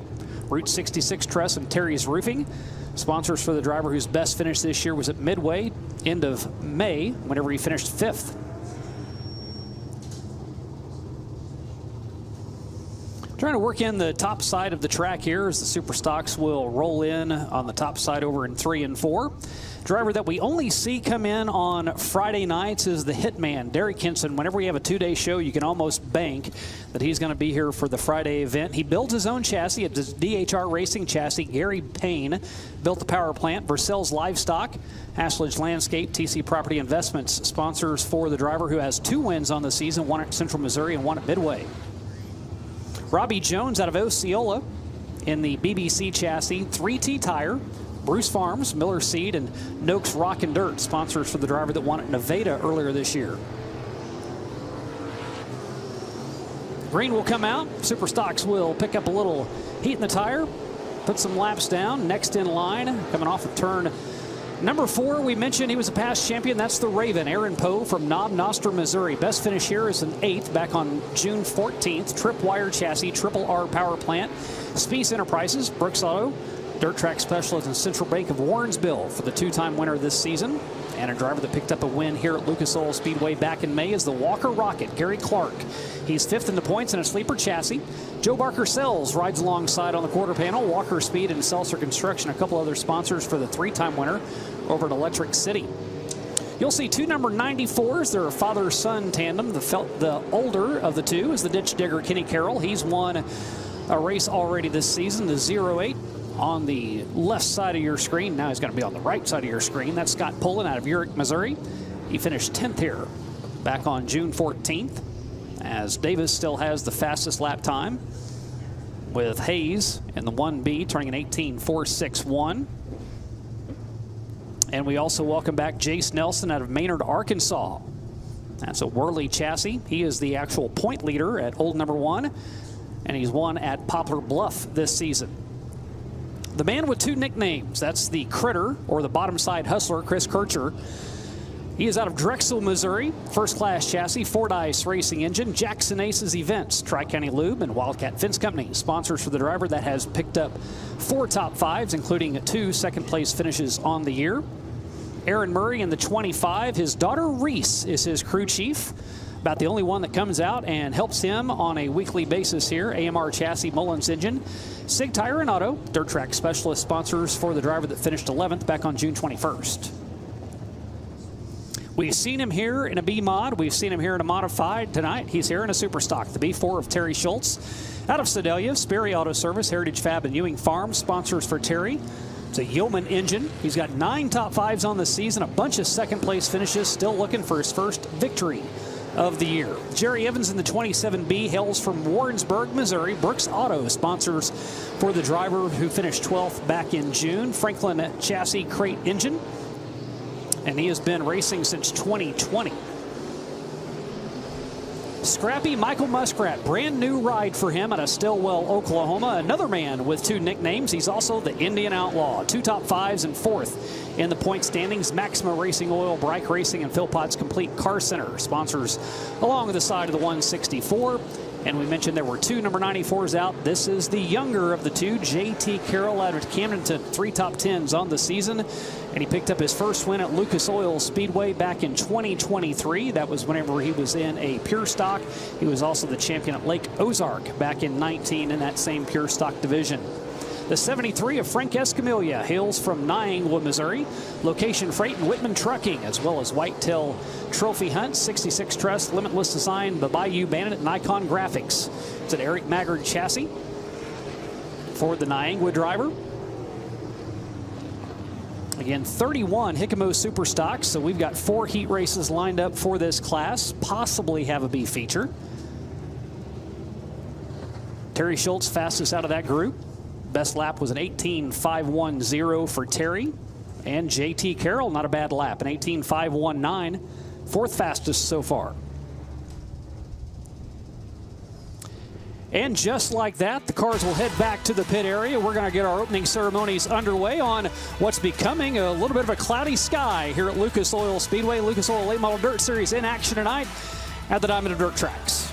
Route 66 Truss, and Terry's Roofing. Sponsors for the driver whose best finish this year was at Midway, end of May, whenever he finished 5th. Trying to work in the top side of the track here as the Super Stocks will roll in on the top side over in 3 and 4. Driver that we only see come in on Friday nights is the Hitman, Derek Hinson. Whenever we have a 2-day show, you can almost bank that he's going to be here for the Friday event. He built his own chassis. It's his DHR Racing chassis. Gary Payne built the power plant. Versel's Livestock, Haslage Landscape, TC Property Investments, sponsors for the driver who has 2 wins on the season, 1 at Central Missouri and 1 at Midway. Robbie Jones out of Osceola in the BBC chassis, 3T tire. Bruce Farms, Miller Seed, and Noakes Rock and Dirt, sponsors for the driver that won at Nevada earlier this year. Green will come out. Super Stocks will pick up a little heat in the tire, put some laps down. Next in line, coming off of turn number 4, we mentioned he was a past champion. That's the Raven, Aaron Poe from Knob Noster, Missouri. Best finish here is an 8th back on June 14th. Tripwire chassis, Triple R power plant, Speece Enterprises, Brooks Auto, Dirt Track Specialist, and Central Bank of Warrensville for the 2-time winner this season. And a driver that picked up a win here at Lucas Oil Speedway back in May is the Walker Rocket, Gary Clark. He's 5th in the points in a sleeper chassis. Joe Barker Sells rides alongside on the quarter panel. Walker Speed and Seltzer Construction, a couple other sponsors for the 3-time winner over at Electric City. You'll see 2 number 94s. They're a father-son tandem. The older of the 2 is the ditch digger Kenny Carroll. He's won a race already this season, the 08. On the left side of your screen. Now he's going to be on the right side of your screen. That's Scott Pullen out of Urick, Missouri. He finished 10th here back on June 14th, as Davis still has the fastest lap time, with Hayes in the 1B turning an 18.461. And we also welcome back Jace Nelson out of Maynard, Arkansas. That's a Whirly chassis. He is the actual point leader at Old Number 1, and he's won at Poplar Bluff this season. The man with 2 nicknames, that's the Critter, or the bottom side hustler, Chris Kircher. He is out of Drexel, Missouri. First class chassis, Fordyce Racing Engine, Jackson Aces Events, Tri-County Lube, and Wildcat Fence Company. Sponsors for the driver that has picked up 4 top 5s, including 2 second place finishes on the year. Aaron Murray in the 25. His daughter Reese is his crew chief. About the only one that comes out and helps him on a weekly basis here. AMR Chassis, Mullins Engine, Sig Tire and Auto, Dirt Track Specialist, sponsors for the driver that finished 11th back on June 21st. We've seen him here in a B mod. We've seen him here in a modified. Tonight, he's here in a super stock. The B4 of Terry Schultz. Out of Sedalia, Sperry Auto Service, Heritage Fab, and Ewing Farm sponsors for Terry. It's a Yeoman engine. He's got 9 top 5s on the season, a bunch of second-place finishes, still looking for his first victory of the year. Jerry Evans in the 27B hails from Warrensburg, Missouri. Brooks Auto sponsors for the driver who finished 12th back in June. Franklin Chassis Crate Engine. And he has been racing since 2020. Scrappy Michael Muskrat, brand new ride for him out of Stillwell, Oklahoma. Another man with 2 nicknames. He's also the Indian Outlaw. 2 top 5s and 4th in the point standings. Maxima Racing Oil, Brike Racing, and Philpott's Complete Car Center sponsors along the side of the 164. And we mentioned there were 2 number 94s out. This is the younger of the 2, J.T. Carroll out of Camdenton, 3 top 10s on the season. And he picked up his first win at Lucas Oil Speedway back in 2023. That was whenever he was in a pure stock. He was also the champion at Lake Ozark back in 19 in that same pure stock division. The 73 of Frank Escamilla hails from Niangua, Missouri. Location Freight and Whitman Trucking, as well as Whitetail Trophy Hunt, 66 Trust, Limitless Design, the Bayou Bandit, and Icon Graphics. It's an Eric Maggard chassis for the Niangua driver. Again, 31 Hickamo Super Stocks, so we've got 4 heat races lined up for this class, possibly have a B feature. Terry Schultz fastest out of that group. Best lap was an 18.510 for Terry. And J.T. Carroll, not a bad lap, an 18.519, 4th fastest so far. And just like that, the cars will head back to the pit area. We're going to get our opening ceremonies underway on what's becoming a little bit of a cloudy sky here at Lucas Oil Speedway. Lucas Oil Late Model Dirt Series in action tonight at the Diamond of Dirt tracks.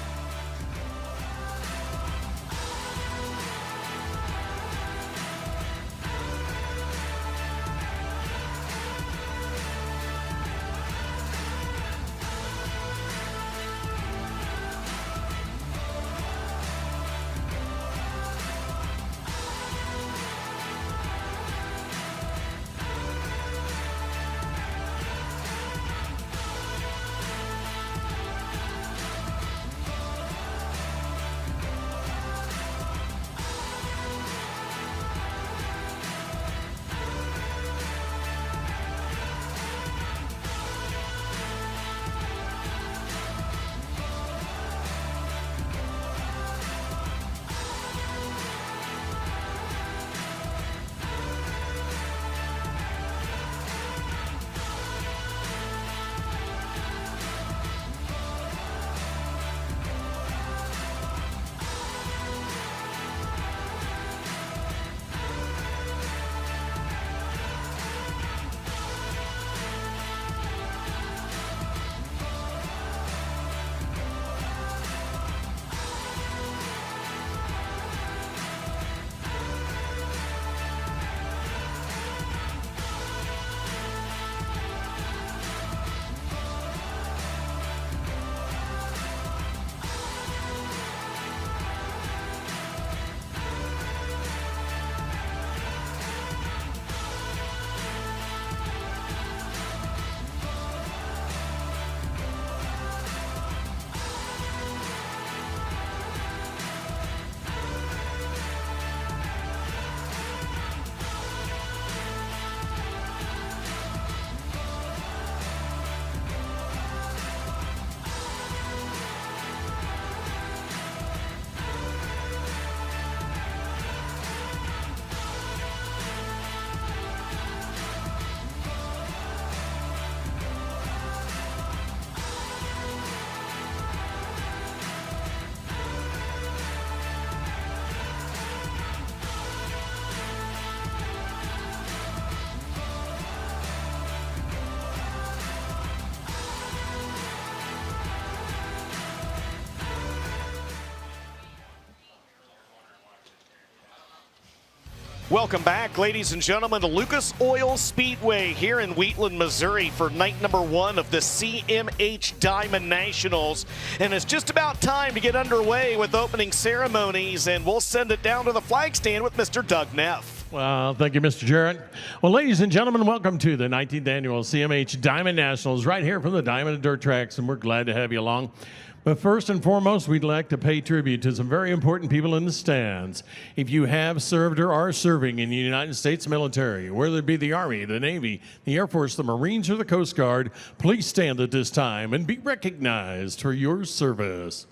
Welcome back, ladies and gentlemen, to Lucas Oil Speedway here in Wheatland, Missouri for night number 1 of the CMH Diamond Nationals. And it's just about time to get underway with opening ceremonies, and we'll send it down to the flag stand with Mr. Doug Neff. Well, thank you, Mr. Jarrett. Well, ladies and gentlemen, welcome to the 19th Annual CMH Diamond Nationals right here from the Diamond and Dirt Tracks, and we're glad to have you along. But first and foremost, we'd like to pay tribute to some very important people in the stands. If you have served or are serving in the United States military, whether it be the Army, the Navy, the Air Force, the Marines, or the Coast Guard, please stand at this time and be recognized for your service.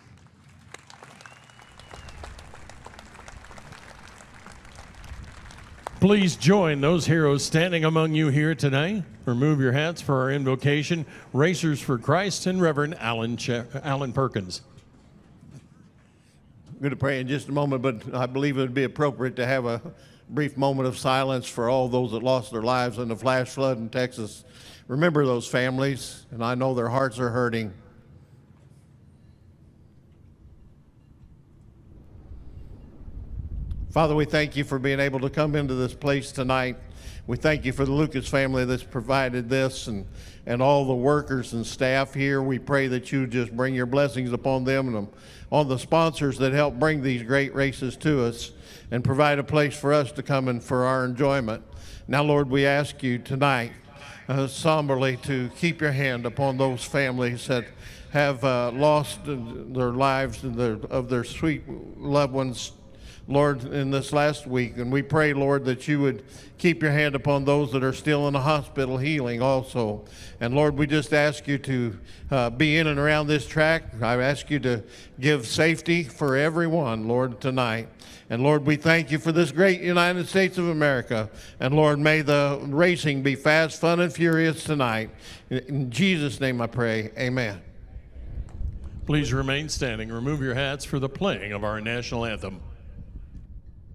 Please join those heroes standing among you here tonight. Remove your hats for our invocation, Racers for Christ, and Reverend Alan Perkins. I'm going to pray in just a moment, but I believe it would be appropriate to have a brief moment of silence for all those that lost their lives in the flash flood in Texas. Remember those families, and I know their hearts are hurting. Father, we thank you for being able to come into this place tonight. We thank you for the Lucas family that's provided this and all the workers and staff here. We pray that you just bring your blessings upon them and on the sponsors that help bring these great races to us and provide a place for us to come and for our enjoyment. Now, Lord, we ask you tonight somberly to keep your hand upon those families that have lost their lives and of their sweet loved ones, Lord, in this last week. And we pray, Lord, that you would keep your hand upon those that are still in the hospital healing also. And Lord, we just ask you to be in and around this track. I ask you to give safety for everyone, Lord, tonight. And Lord, we thank you for this great United States of America. And Lord, may the racing be fast, fun, and furious tonight. In Jesus' name I pray, amen. Please remain standing. Remove your hats for the playing of our national anthem.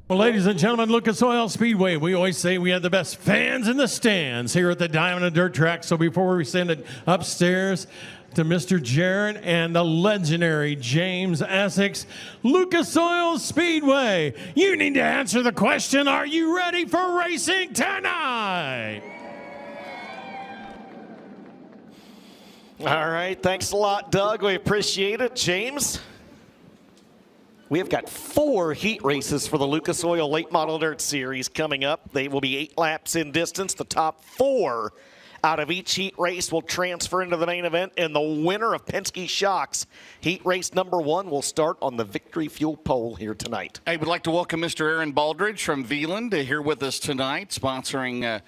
Well, ladies and gentlemen, Lucas Oil Speedway, we always say we have the best fans in the stands here at the Diamond and Dirt Track. So before we send it upstairs to Mr. Jarrett and the legendary James Essex, Lucas Oil Speedway, you need to answer the question, are you ready for racing tonight? All right, thanks a lot, Doug. We appreciate it. James? We have got 4 heat races for the Lucas Oil Late Model Dirt Series coming up. They will be 8 laps in distance. The top 4 out of each heat race will transfer into the main event, and the winner of Penske Shocks heat race number 1 will start on the Victory Fuel pole here tonight. I would like to welcome Mr. Aaron Baldridge from Veland here with us tonight, sponsoring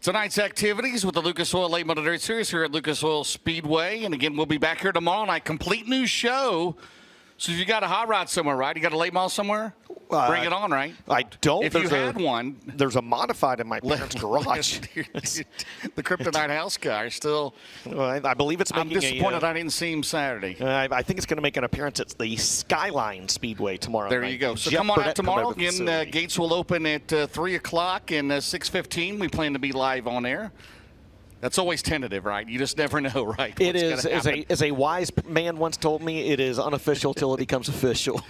tonight's activities with the Lucas Oil Late Model Dirt Series here at Lucas Oil Speedway. And again, we'll be back here tomorrow night. Complete new show. So if you got a hot rod somewhere, right? You got a late model somewhere? Bring it on, right? I don't. If you had one. There's a modified in my parents' garage. The Kryptonite house guy still. Well, I believe it's making I'm disappointed I didn't see him Saturday. I think it's going to make an appearance at the Skyline Speedway tomorrow There night. you go. So Jeff come on Burnett out tomorrow. over the Again, facility. gates will open at 3 o'clock and 6:15. We plan to be live on air. That's always tentative, right? You just never know, right? It is, as a wise man once told me, it is unofficial till it becomes official.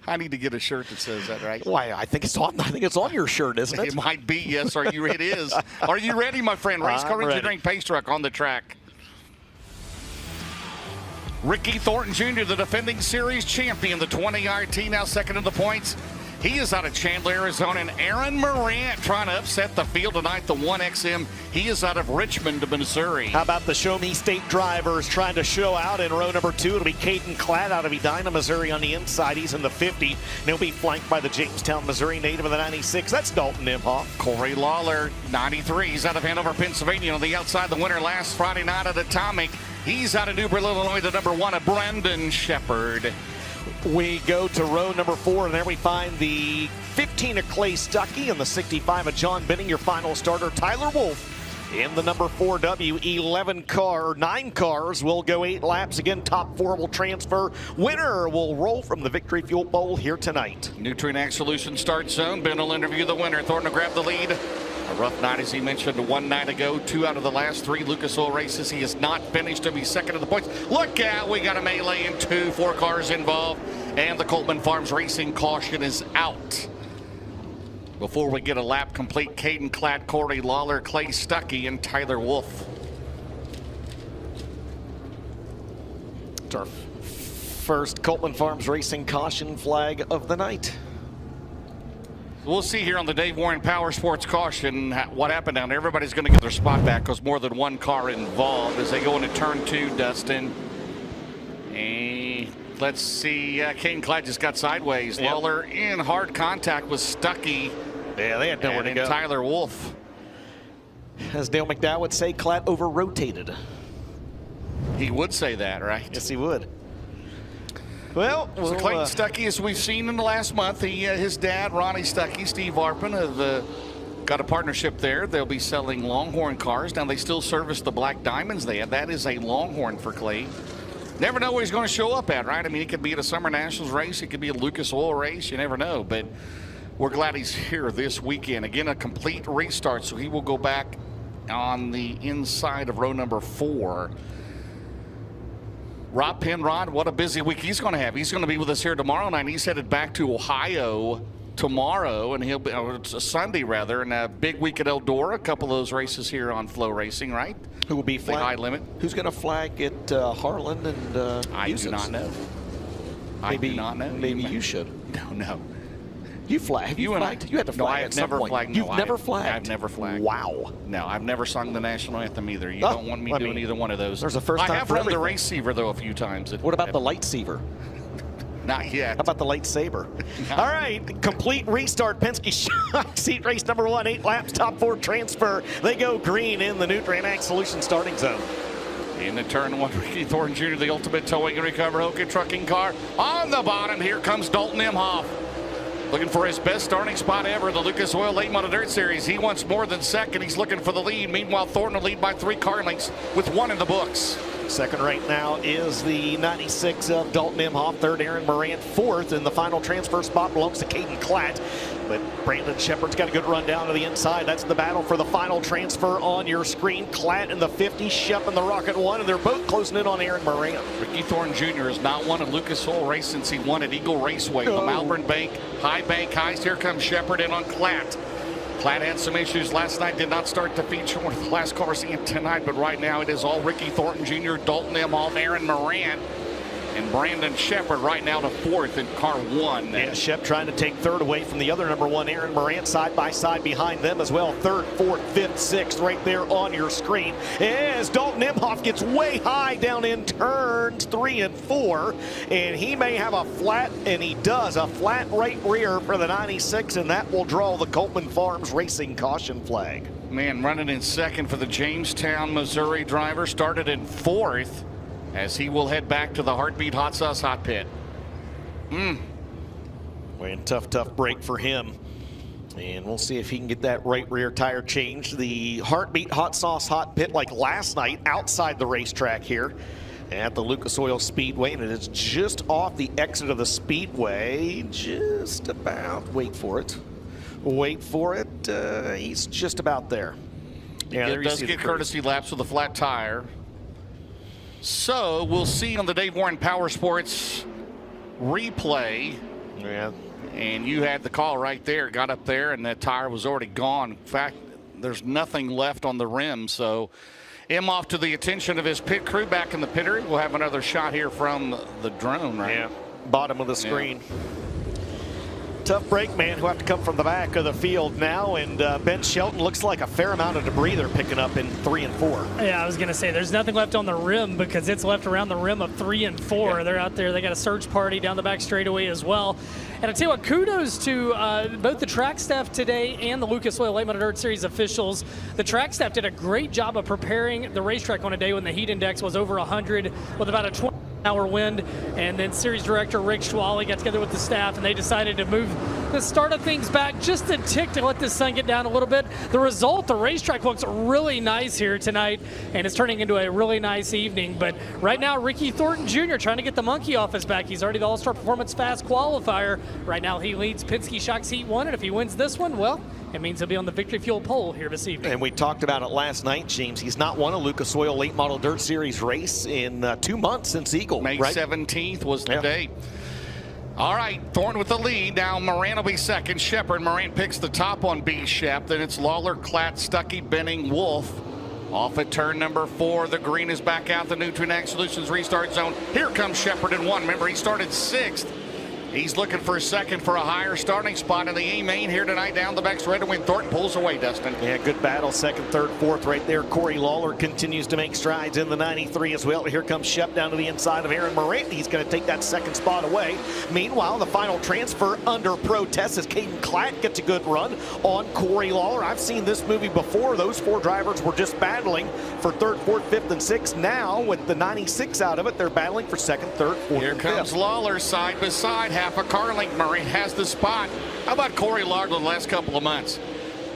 I need to get a shirt that says that, right? Why? I think it's on your shirt, isn't it? It might be, yes. It is. Are you ready, my friend? Race car engineering pace truck on the track. Ricky Thornton Jr., the defending series champion, the 20 RT, now second in the points. He is out of Chandler, Arizona, and Aaron Morant trying to upset the field tonight, the 1XM. He is out of Richmond, Missouri. How about the Show Me State drivers trying to show out in row number 2? It'll be Caden Klatt out of Edina, Missouri on the inside. He's in the 50, and he'll be flanked by the Jamestown, Missouri native of the 96. That's Dalton Imhoff. Corey Lawler, 93. He's out of Hanover, Pennsylvania on the outside. The winner last Friday night at Atomic. He's out of New Bern, Illinois, the number 1 of Brandon Shepard. We go to row number 4, and there we find the 15 of Clay Stuckey and the 65 of John Benning, your final starter, Tyler Wolf, in the number 4W. 9 cars will go 8 laps. Again, top 4 will transfer. Winner will roll from the Victory Fuel Bowl here tonight. Nutrient Ag Solutions start zone. Ben will interview the winner. Thornton will grab the lead. A rough night, as he mentioned, 1 night ago. 2 out of the last 3 Lucas Oil races. He has not finished to be second in the points. Look out, we got a melee in 2, 4 cars involved. And the Coleman Farms Racing caution is out. Before we get a lap complete, Caden Klatt, Corey Lawler, Clay Stuckey, and Tyler Wolf. It's our first Coleman Farms Racing caution flag of the night. We'll see here on the Dave Warren Power Sports Caution what happened down there. Everybody's going to get their spot back because more than one car involved as they go into turn 2, Dustin. And let's see, Kane Clyde just got sideways. Yep. Lawler in hard contact with Stuckey. Yeah, they had nowhere to go. Tyler Wolf. As Dale McDowell would say, Klatt over-rotated. He would say that, right? Yes, he would. Well, so Clayton Stuckey, as we've seen in the last month, his dad, Ronnie Stuckey, Steve Arpin, have got a partnership there. They'll be selling Longhorn cars. Now, they still service the Black Diamonds they have. That is a Longhorn for Clay. Never know where he's going to show up at, right? I mean, it could be at a Summer Nationals race. It could be a Lucas Oil race. You never know. But we're glad he's here this weekend. Again, a complete restart, so he will go back on the inside of row number 4. Rob Penrod, what a busy week he's going to have. He's going to be with us here tomorrow night. He's headed back to Ohio tomorrow, and he'll be, it's a Sunday rather, and a big week at Eldora. A couple of those races here on FloRacing, right? Who will be flag? High limit. Who's going to flag at Harlan and I do not know. I do not know. Maybe you should. No. You flagged. Have you flagged? You had to flag. No, I have never flagged. You've never flagged? I've never flagged. Wow. No, I've never sung the national anthem either. You don't want me doing either one of those. There's a first time I have for run the everything. receiver, though, a few times. What about the lightsaber? Not yet. How about the lightsaber? All right, complete restart. Penske Shock Seat race number 1, 8 laps, top 4 transfer. They go green in the Nutrien Ag Solutions starting zone. In the turn 1, Ricky Thornton Jr., the ultimate towing and recover Hoka trucking car. On the bottom, here comes Dalton Imhoff. Looking for his best starting spot ever, the Lucas Oil Late Model Dirt Series. He wants more than second. He's looking for the lead. Meanwhile, Thornton will lead by 3 car lengths with 1 in the books. Second right now is the 96 of Dalton Imhoff. Third, Aaron Morant. Fourth, and the final transfer spot belongs to Caden Klatt. But Brandon Shepard's got a good run down to the inside. That's the battle for the final transfer on your screen. Klatt in the 50, Shep in the Rocket 1, and they're both closing in on Aaron Morant. Ricky Thornton Jr. has not won a Lucas Oil race since he won at Eagle Raceway. The Malvern Bank, High Bank Heist. Here comes Shepard in on Klatt. Klatt had some issues last night, did not start the feature, one of the last cars in tonight, but right now it is all Ricky Thornton Jr., Dalton Imhoff, Aaron Morant, and Brandon Shepard right now to 4th in car 1. Yeah, Shep trying to take 3rd away from the other number 1, Aaron Morant, side by side behind them as well. 3rd, 4th, 5th, 6th right there on your screen. As Dalton Imhoff gets way high down in turns 3 and 4, and he may have a flat, and he does, a flat right rear for the 96, and that will draw the Coleman Farms Racing caution flag. Man, running in 2nd for the Jamestown, Missouri driver, started in 4th. As he will head back to the Heartbeat Hot Sauce Hot Pit. And tough break for him. And we'll see if he can get that right rear tire changed. The Heartbeat Hot Sauce Hot Pit, like last night, outside the racetrack here at the Lucas Oil Speedway. And it is just off the exit of the Speedway. Just about, wait for it. He's just about there. Yeah, it does get courtesy laps with a flat tire. So we'll see on the Dave Warren Power Sports replay. Yeah. And you had the call right there, got up there, and that tire was already gone. In fact, there's nothing left on the rim. So Imhoff to the attention of his pit crew back in the pit area. We'll have another shot here from the drone, right? Yeah, bottom of the screen. Yeah. Tough break, man, who have to come from the back of the field now, and Ben Shelton looks like a fair amount of debris they're picking up in 3 and 4. Yeah, I was going to say, there's nothing left on the rim because it's left around the rim of 3 and 4. Yeah. They're out there. They got a search party down the back straightaway as well. And I tell you what, kudos to both the track staff today and the Lucas Oil Late Model Dirt Series officials. The track staff did a great job of preparing the racetrack on a day when the heat index was over 100 with about a 20-hour wind. And then series director Rick Schwally got together with the staff, and they decided to move the start of things back just a tick to let the sun get down a little bit. The result, the racetrack looks really nice here tonight, and it's turning into a really nice evening. But right now, Ricky Thornton Jr. trying to get the monkey off his back. He's already the All-Star Performance Fast qualifier. Right now, he leads Penske Shock Heat 1, and if he wins this one, well, it means he'll be on the Victory Fuel pole here this evening. And we talked about it last night, James. He's not won a Lucas Oil Late Model Dirt Series race in 2 months since Eagle. May 17th was the date. All right, Thornton with the lead. Now Morant will be 2nd. Shepard. Morant picks the top on B. Shep. Then it's Lawler, Klatt, Stuckey, Benning, Wolf. Off at turn number 4. The green is back out. The Nutrien Ag Solutions restart zone. Here comes Shepard in 1. Remember, he started 6th. He's looking for a second for a higher starting spot in the A main here tonight down the back straight when Thornton pulls away, Dustin. Yeah, good battle. Second, third, fourth right there. Corey Lawler continues to make strides in the 93 as well. Here comes Shep down to the inside of Aaron Morant. He's going to take that second spot away. Meanwhile, the final transfer under protest as Caden Klatt gets a good run on Corey Lawler. I've seen this movie before. Those four drivers were just battling for third, fourth, fifth, and sixth. Now, with the 96 out of it, they're battling for second, third, fourth, Here and comes fifth. Lawler side by side, half a car length. Morant has the spot. How about Corey Lawler the last couple of months?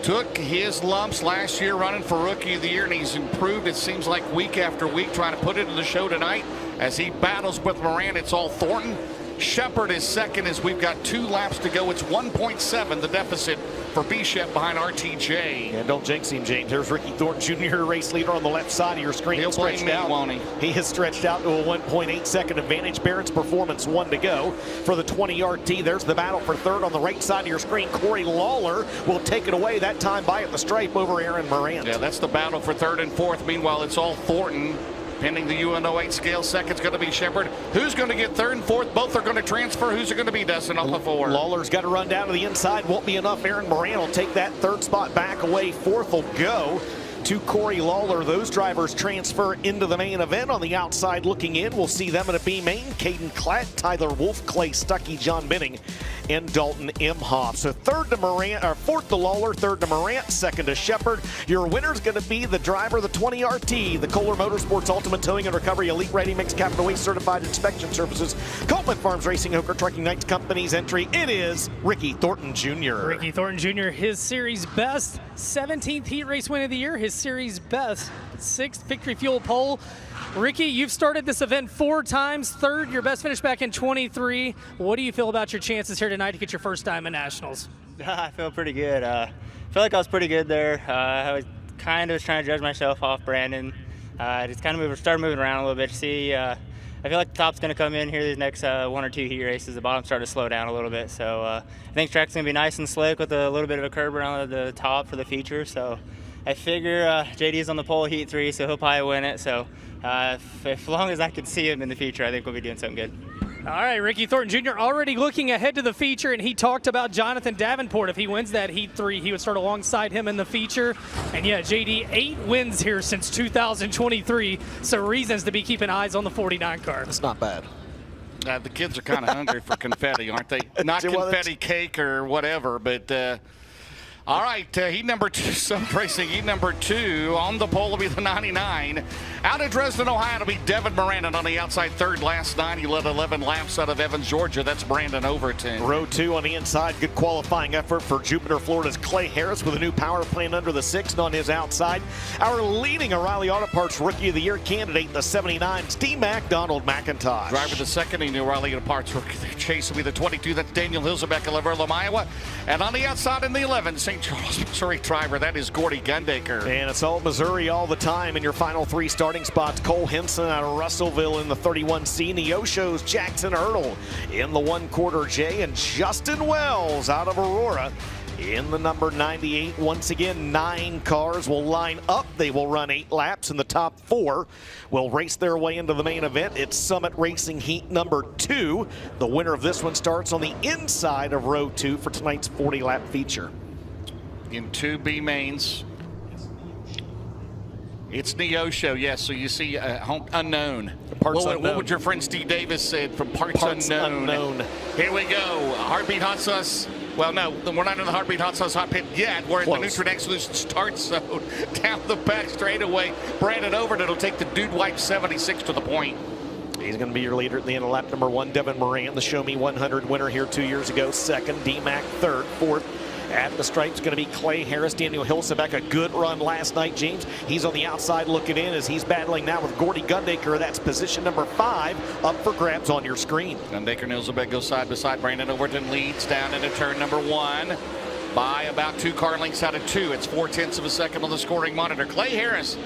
Took his lumps last year running for Rookie of the Year, and he's improved, it seems like, week after week, trying to put it in the show tonight. As he battles with Moran, it's all Thornton. Shepard is second as we've got 2 laps to go. It's 1.7, the deficit for B-Shep behind RTJ. And don't jinx him, James. There's Ricky Thornton Jr., race leader on the left side of your screen. He'll blame me, won't he? He has stretched out to a 1.8 second advantage. Barrett's Performance 1 to go for the 20-yard tee. There's the battle for third on the right side of your screen. Corey Lawler will take it away, that time by at the stripe over Aaron Morant. Yeah, that's the battle for third and fourth. Meanwhile, it's all Thornton. Pending the UNO8 scale, second's going to be Shepard. Who's going to get third and fourth? Both are going to transfer. Who's it going to be, Dustin, off the 4? Lawler's got to run down to the inside. Won't be enough. Aaron Moran will take that third spot back away. Fourth will go to Corey Lawler. Those drivers transfer into the main event. On the outside looking in, we'll see them in a B main. Caden Klatt, Tyler Wolf, Clay Stuckey, John Benning, and Dalton Imhoff. So third to Morant, or fourth to Lawler, third to Morant, second to Shepard. Your winner's going to be the driver of the 20RT, the Kohler Motorsports Ultimate Towing and Recovery Elite Ready Mix Capital Waste Certified Inspection Services, Coleman Farms Racing, Hooker Trucking Knights Company's entry. It is Ricky Thornton Jr. Ricky Thornton Jr., his series best 17th heat race win of the year, his series best 6th Victory Fuel pole. Ricky, you've started this event 4 times, third, your best finish back in 23. What do you feel about your chances here tonight to get your first time in Nationals? I feel pretty good. I feel like I was pretty good there. I was kind of trying to judge myself off Brandon. Just kind of started moving around a little bit to see. I feel like the top's going to come in here these next 1 or 2 heat races. The bottom started to slow down a little bit. So I think track's going to be nice and slick with a little bit of a curb around the top for the feature. So I figure JD's on the pole heat 3, so he'll probably win it. So as long as I can see him in the feature, I think we'll be doing something good. All right, Ricky Thornton Jr. already looking ahead to the feature, and he talked about Jonathan Davenport. If he wins that Heat 3, he would start alongside him in the feature. And yeah, JD, 8 wins here since 2023, so reasons to be keeping eyes on the 49 car. That's not bad. The kids are kind of hungry for confetti, aren't they? Not confetti cake or whatever, but all right, heat number 2, Summit Racing, heat number 2. On the pole will be the 99. Out of Dresden, Ohio, it'll be Devin Moran on the outside third last night. He led 11 laps out of Evans, Georgia. That's Brandon Overton. Row 2 on the inside. Good qualifying effort for Jupiter, Florida's Clay Harris with a new power plant under the 6 on his outside. Our leading O'Reilly Auto Parts Rookie of the Year candidate, the 79's D-Mac Donald McIntosh. Driver the second in the O'Reilly Auto Parts Rookie Chase will be the 22. That's Daniel Hilsebeck of Laverla, Iowa. And on the outside in the 11, St. Charles, Missouri driver, that is Gordy Gundaker. And it's all Missouri all the time in your final 3 starting spots. Cole Henson out of Russellville in the 31C. Neosho's Jackson Hurdle in the 1/4 J. And Justin Wells out of Aurora in the number 98. Once again, 9 cars will line up. They will run 8 laps, and the top 4 will race their way into the main event. It's Summit Racing Heat number 2. The winner of this one starts on the inside of row 2 for tonight's 40-lap feature. In 2 B mains. It's Neosho, yes. So you see unknown. What would your friend Steve Davis said from Parts Unknown? Here we go. Heartbeat Hot Sauce. Well, no, we're not in the Heartbeat Hot Sauce hot pit yet. We're in the Nutrient Solution start zone. Down the back straightaway. Brandon Overton will take the Dude Wipe 76 to the point. He's going to be your leader at the end of lap number 1. Devin Moran, the Show Me 100 winner here 2 years ago. Second, D-Mac third. Fourth, at the stripes going to be Clay Harris. Daniel Hilsebeck, a good run last night, James. He's on the outside looking in as he's battling now with Gordy Gundaker. That's position number 5 up for grabs on your screen. Gundaker and Hilsebeck go side by side. Brandon Overton leads down into turn number 1 by about 2 car lengths out of 2. It's 0.4 of a second on the scoring monitor. Clay Harris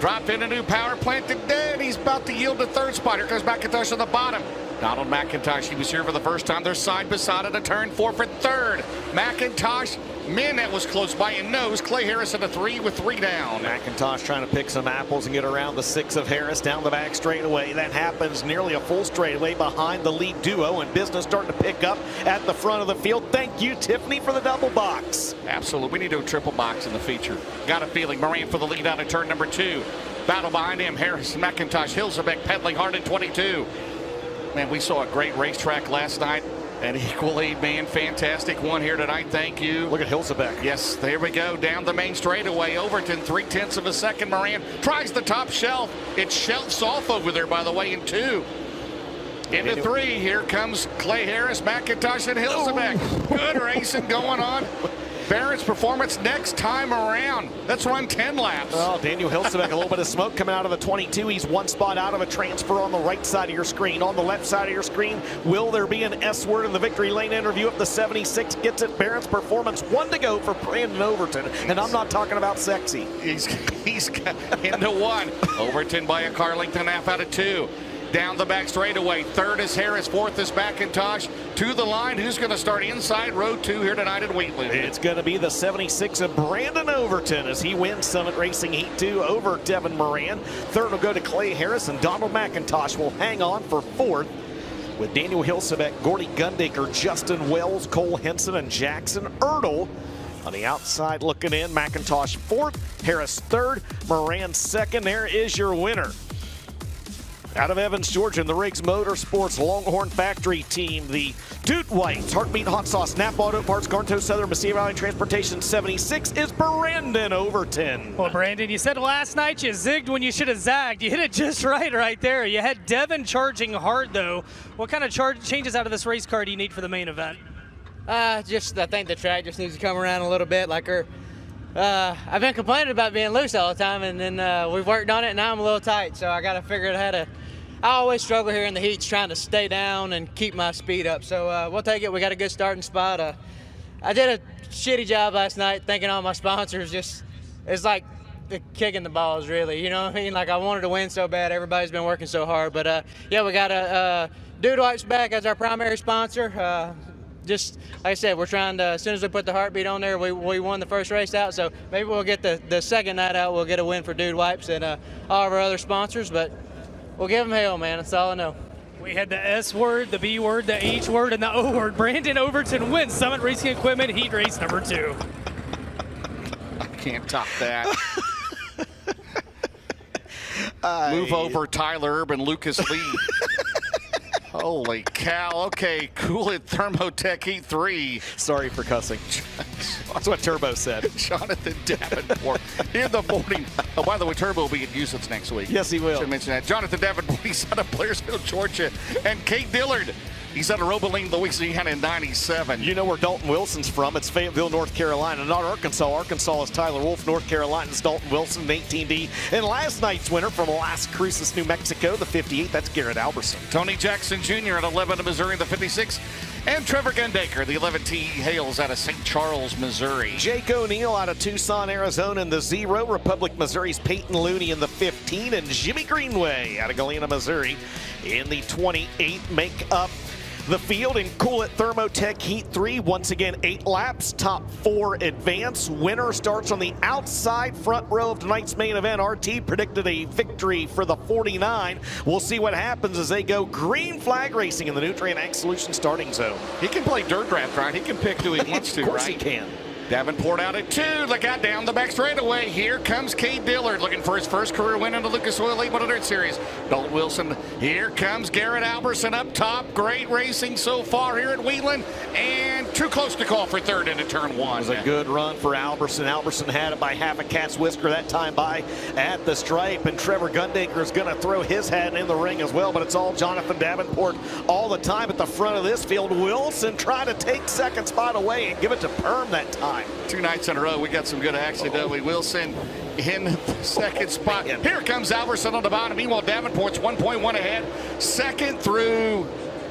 dropped in a new power plant today, and he's about to yield the third spot. Here comes McIntosh on the bottom. Donald McIntosh, he was here for the first time. They're side by side at a turn 4 for third. McIntosh Man, that was close by and nose. Clay Harris at a 3 with 3 down. McIntosh trying to pick some apples and get around the 6 of Harris down the back straightaway. That happens nearly a full straightaway behind the lead duo, and business starting to pick up at the front of the field. Thank you, Tiffany, for the double box. Absolutely. We need to do a triple box in the feature. Got a feeling. Moran for the lead out of turn number 2. Battle behind him. Harris, McIntosh, Hilsebeck pedaling hard at 22. Man, we saw a great racetrack last night. An equally, man, fantastic one here tonight. Thank you. Look at Hilsebeck. Yes, there we go. Down the main straightaway. Overton, 0.3 of a second. Moran tries the top shelf. It shelves off over there, by the way, in 2. Into 3. Here comes Clay Harris, McIntosh, and Hilsebeck. Good racing going on. Barrett's performance next time around. Let's run 10 laps. Oh, Daniel Hilsebeck, a little bit of smoke coming out of the 22. He's one spot out of a transfer on the right side of your screen. On the left side of your screen, will there be an S word in the victory lane interview if the 76 gets it? Barrett's performance, 1 to go for Brandon Overton. And I'm not talking about sexy. He's into 1. Overton by a car length and a half out of 2. Down the back straightaway. 3rd is Harris. 4th is McIntosh. To the line. Who's going to start inside row 2 here tonight at Wheatland? It's going to be the 76 of Brandon Overton as he wins Summit Racing Heat 2 over Devin Moran. 3rd will go to Clay Harris, and Donald McIntosh will hang on for 4th with Daniel Hilsebeck, Gordy Gundaker, Justin Wells, Cole Henson, and Jackson Erdl on the outside looking in. McIntosh 4th, Harris 3rd, Moran 2nd. There is your winner. Out of Evans, Georgia, in the Riggs Motorsports Longhorn Factory team, the Doot Whites, Heartbeat Hot Sauce, Napa Auto Parts, Garnto Southern, Messina Valley Transportation 76 is Brandon Overton. Well, Brandon, you said last night you zigged when you should have zagged. You hit it just right there. You had Devin charging hard, though. What kind of changes out of this race car do you need for the main event? I think the track just needs to come around a little bit. I've been complaining about being loose all the time, and then we've worked on it, and now I'm a little tight, so I got to figure out how to. I always struggle here in the heats trying to stay down and keep my speed up, so we'll take it. We got a good starting spot. I did a shitty job last night thanking all my sponsors. It's like kicking the balls, really. You know what I mean? Like, I wanted to win so bad. Everybody's been working so hard, but yeah, we got Dude Wipes back as our primary sponsor. Just like I said, we're trying to, as soon as we put the Heartbeat on there, we won the first race out, so maybe we'll get the second night out, we'll get a win for Dude Wipes and all of our other sponsors, but we'll give them hell, man. That's all I know. We had the S word, the B word, the H word, and the O word. Brandon Overton wins Summit Racing Equipment Heat Race number 2. I can't top that. Move over Tyler Urban, Lucas Lee. Holy cow. Okay, Cool It Thermotech Heat 3. Sorry for cussing. That's what Turbo said. Jonathan Davenport in the morning. Oh, by the way, Turbo will be at USITS next week. Yes, he will. Should mention that. Jonathan Davenport, he's out of Blairsville, Georgia. And Kate Dillard, he's out of Roboline, Louisiana in 97. You know where Dalton Wilson's from. It's Fayetteville, North Carolina, not Arkansas. Arkansas is Tyler Wolf. North Carolina's Dalton Wilson, 18D. And last night's winner from Las Cruces, New Mexico, the 58, that's Garrett Alberson. Tony Jackson Jr. at 11 of Missouri, the 56. And Trevor Gundaker, the 11T Hales out of St. Charles, Missouri. Jake O'Neill out of Tucson, Arizona in the 0. Republic, Missouri's Peyton Looney in the 15. And Jimmy Greenway out of Galena, Missouri in the 28 make up the field in Cool It Thermotech Heat 3. Once again, 8 laps, top 4 advance. Winner starts on the outside front row of tonight's main event. RT predicted a victory for the 49. We'll see what happens as they go green flag racing in the Nutrient Ag Solutions starting zone. He can play dirt draft, right? He can pick who he wants to, right? Of course he can. Davenport out at 2. Look out down the back straightaway. Here comes Cade Dillard looking for his first career win in the Lucas Oil 800 Series. Dalton Wilson. Here comes Garrett Alberson up top. Great racing so far here at Wheatland. And too close to call for 3rd into turn 1. It was a good run for Alberson. Alberson had it by half a cat's whisker that time by at the stripe. And Trevor Gundaker is going to throw his hat in the ring as well. But it's all Jonathan Davenport all the time at the front of this field. Wilson trying to take second spot away and give it to Perm that time. 2 nights in a row, we got some good action, don't we? Wilson in the second spot. Here comes Alberson on the bottom. Meanwhile, Davenport's 1.1 ahead. 2nd through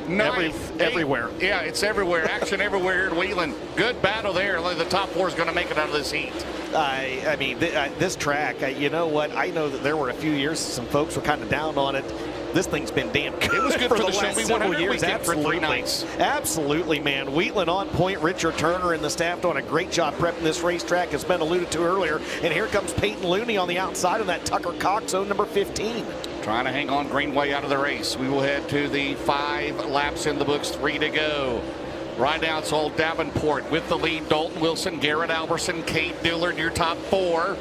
9th. Everywhere. Yeah, it's everywhere. Action everywhere here at Wheatland. Good battle there. The top 4 is going to make it out of this heat. I mean, this track, you know what? I know that there were a few years some folks were kind of down on it. this thing's been damn good. It was good for the last Show Me several 100 years. weekend for 3 nights. Absolutely, man. Wheatland on point. Richard Turner and the staff doing a great job prepping this racetrack, as been alluded to earlier. And here comes Peyton Looney on the outside of that Tucker Cox, zone number 15. Trying to hang on Greenway out of the race. We will head to the 5 laps in the books, 3 to go. Right now it's all Davenport with the lead. Dalton Wilson, Garrett Alberson, Kate Dillard, your top 4.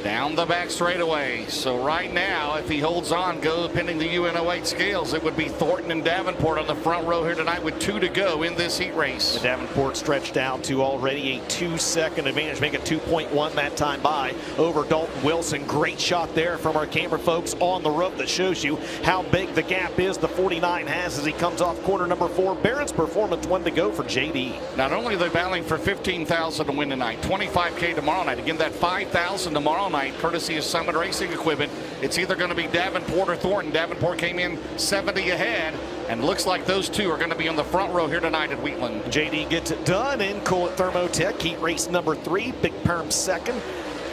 Down the back straightaway. So right now, if he holds on, pending the UNO8 scales, it would be Thornton and Davenport on the front row here tonight with 2 to go in this heat race. The Davenport stretched out to already a 2-second advantage, make it 2.1 that time by over Dalton Wilson. Great shot there from our camera folks on the road that shows you how big the gap is the 49 has as he comes off corner number 4. Barron's Performance, 1 to go for JD. Not only are they battling for $15,000 to win tonight, $25K tomorrow night. Again, that $5,000 tomorrow night, courtesy of Summit Racing Equipment. It's either going to be Davenport or Thornton. Davenport came in 70 ahead, and looks like those 2 are going to be on the front row here tonight at Wheatland. JD gets it done in Colt Thermotech. Heat race number 3, Big Perm 2nd.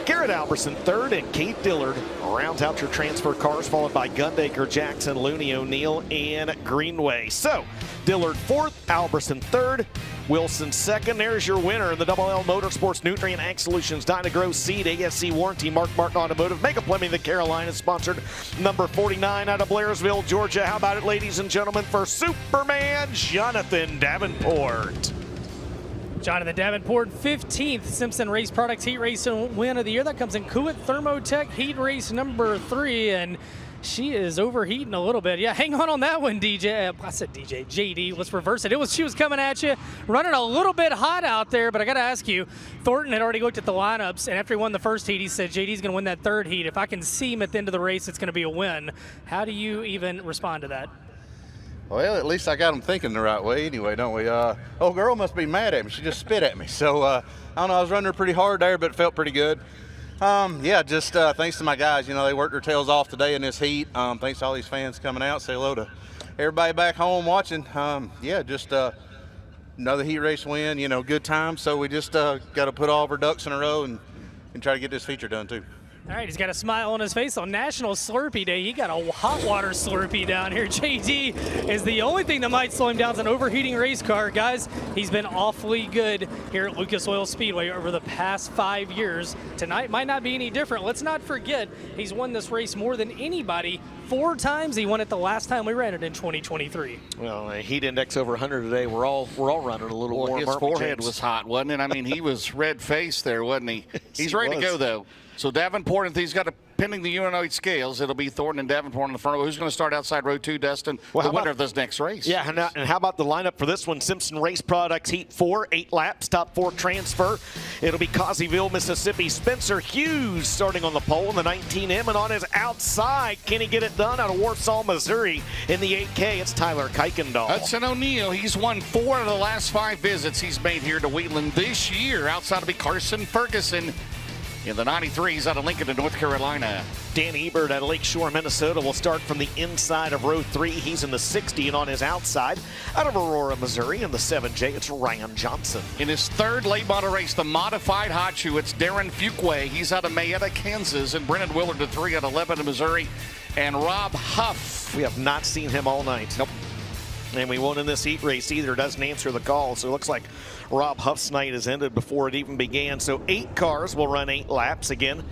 Garrett Alberson 3rd, and Kate Dillard rounds out your transfer cars, followed by Gundaker, Jackson, Looney, O'Neill, and Greenway. So Dillard 4th, Alberson 3rd, Wilson 2nd. There's your winner in the Double L Motorsports Nutrient Ag Solutions Dynagrow Seed ASC Warranty Mark Martin Automotive Mega Plumbing the Carolinas, sponsored number 49 out of Blairsville, Georgia. How about it, ladies and gentlemen, for Superman Jonathan Davenport. Jonathan Davenport, 15th Simpson Race Products Heat Race win of the year. That comes in Kuwait Thermotech Heat Race number 3, and she is overheating a little bit. Yeah, hang on that one, DJ. I said DJ, JD. Let's reverse it. She was coming at you, running a little bit hot out there, but I got to ask you, Thornton had already looked at the lineups, and after he won the first heat, he said JD's going to win that 3rd heat. If I can see him at the end of the race, it's going to be a win. How do you even respond to that? Well, at least I got them thinking the right way anyway, don't we? Old girl must be mad at me. She just spit at me. So, I don't know, I was running her pretty hard there, but it felt pretty good. Yeah, just thanks to my guys. You know, they worked their tails off today in this heat. Thanks to all these fans coming out. Say hello to everybody back home watching. Yeah, just another heat race win, you know, good time. So we just got to put all of our ducks in a row and try to get this feature done, too. All right, he's got a smile on his face on National Slurpee Day. He got a hot water Slurpee down here. JD is the only thing that might slow him down. It's an overheating race car. Guys, he's been awfully good here at Lucas Oil Speedway over the past 5 years. Tonight might not be any different. Let's not forget, he's won this race more than anybody. 4 times. He won it the last time we ran it in 2023. Well, a heat index over 100 today. We're all running a little warm. His forehead was hot, wasn't it? I mean, he was red-faced there, wasn't he? He's ready to go, though. So Davenport, if he's got pending the UNO8 scales, it'll be Thornton and Davenport on the front row. Who's going to start outside row 2, Dustin? The winner of this next race. Yeah, and how about the lineup for this one? Simpson Race Products Heat 4, 8 laps, top 4 transfer. It'll be Causeyville, Mississippi. Spencer Hughes starting on the pole in the 19M, and on his outside, can he get it done out of Warsaw, Missouri in the 8K? It's Tyler Kuykendall. Hudson O'Neill, he's won 4 of the last 5 visits he's made here to Wheatland this year. Outside will be Carson Ferguson in the 93s out of Lincoln in North Carolina. Dan Ebert out of Lakeshore, Minnesota will start from the inside of row 3. He's in the 60, and on his outside, out of Aurora, Missouri in the 7J, it's Ryan Johnson. In his 3rd late model race, the modified hot shoe, it's Darren Fuqua. He's out of Mayetta, Kansas, and Brennan Willard the 3 out of Lebanon, Missouri, and Rob Huff. We have not seen him all night. Nope. And we won't in this heat race either. Doesn't answer the call. So it looks like Rob Huff's night has ended before it even began. So 8 cars will run 8 laps. Again,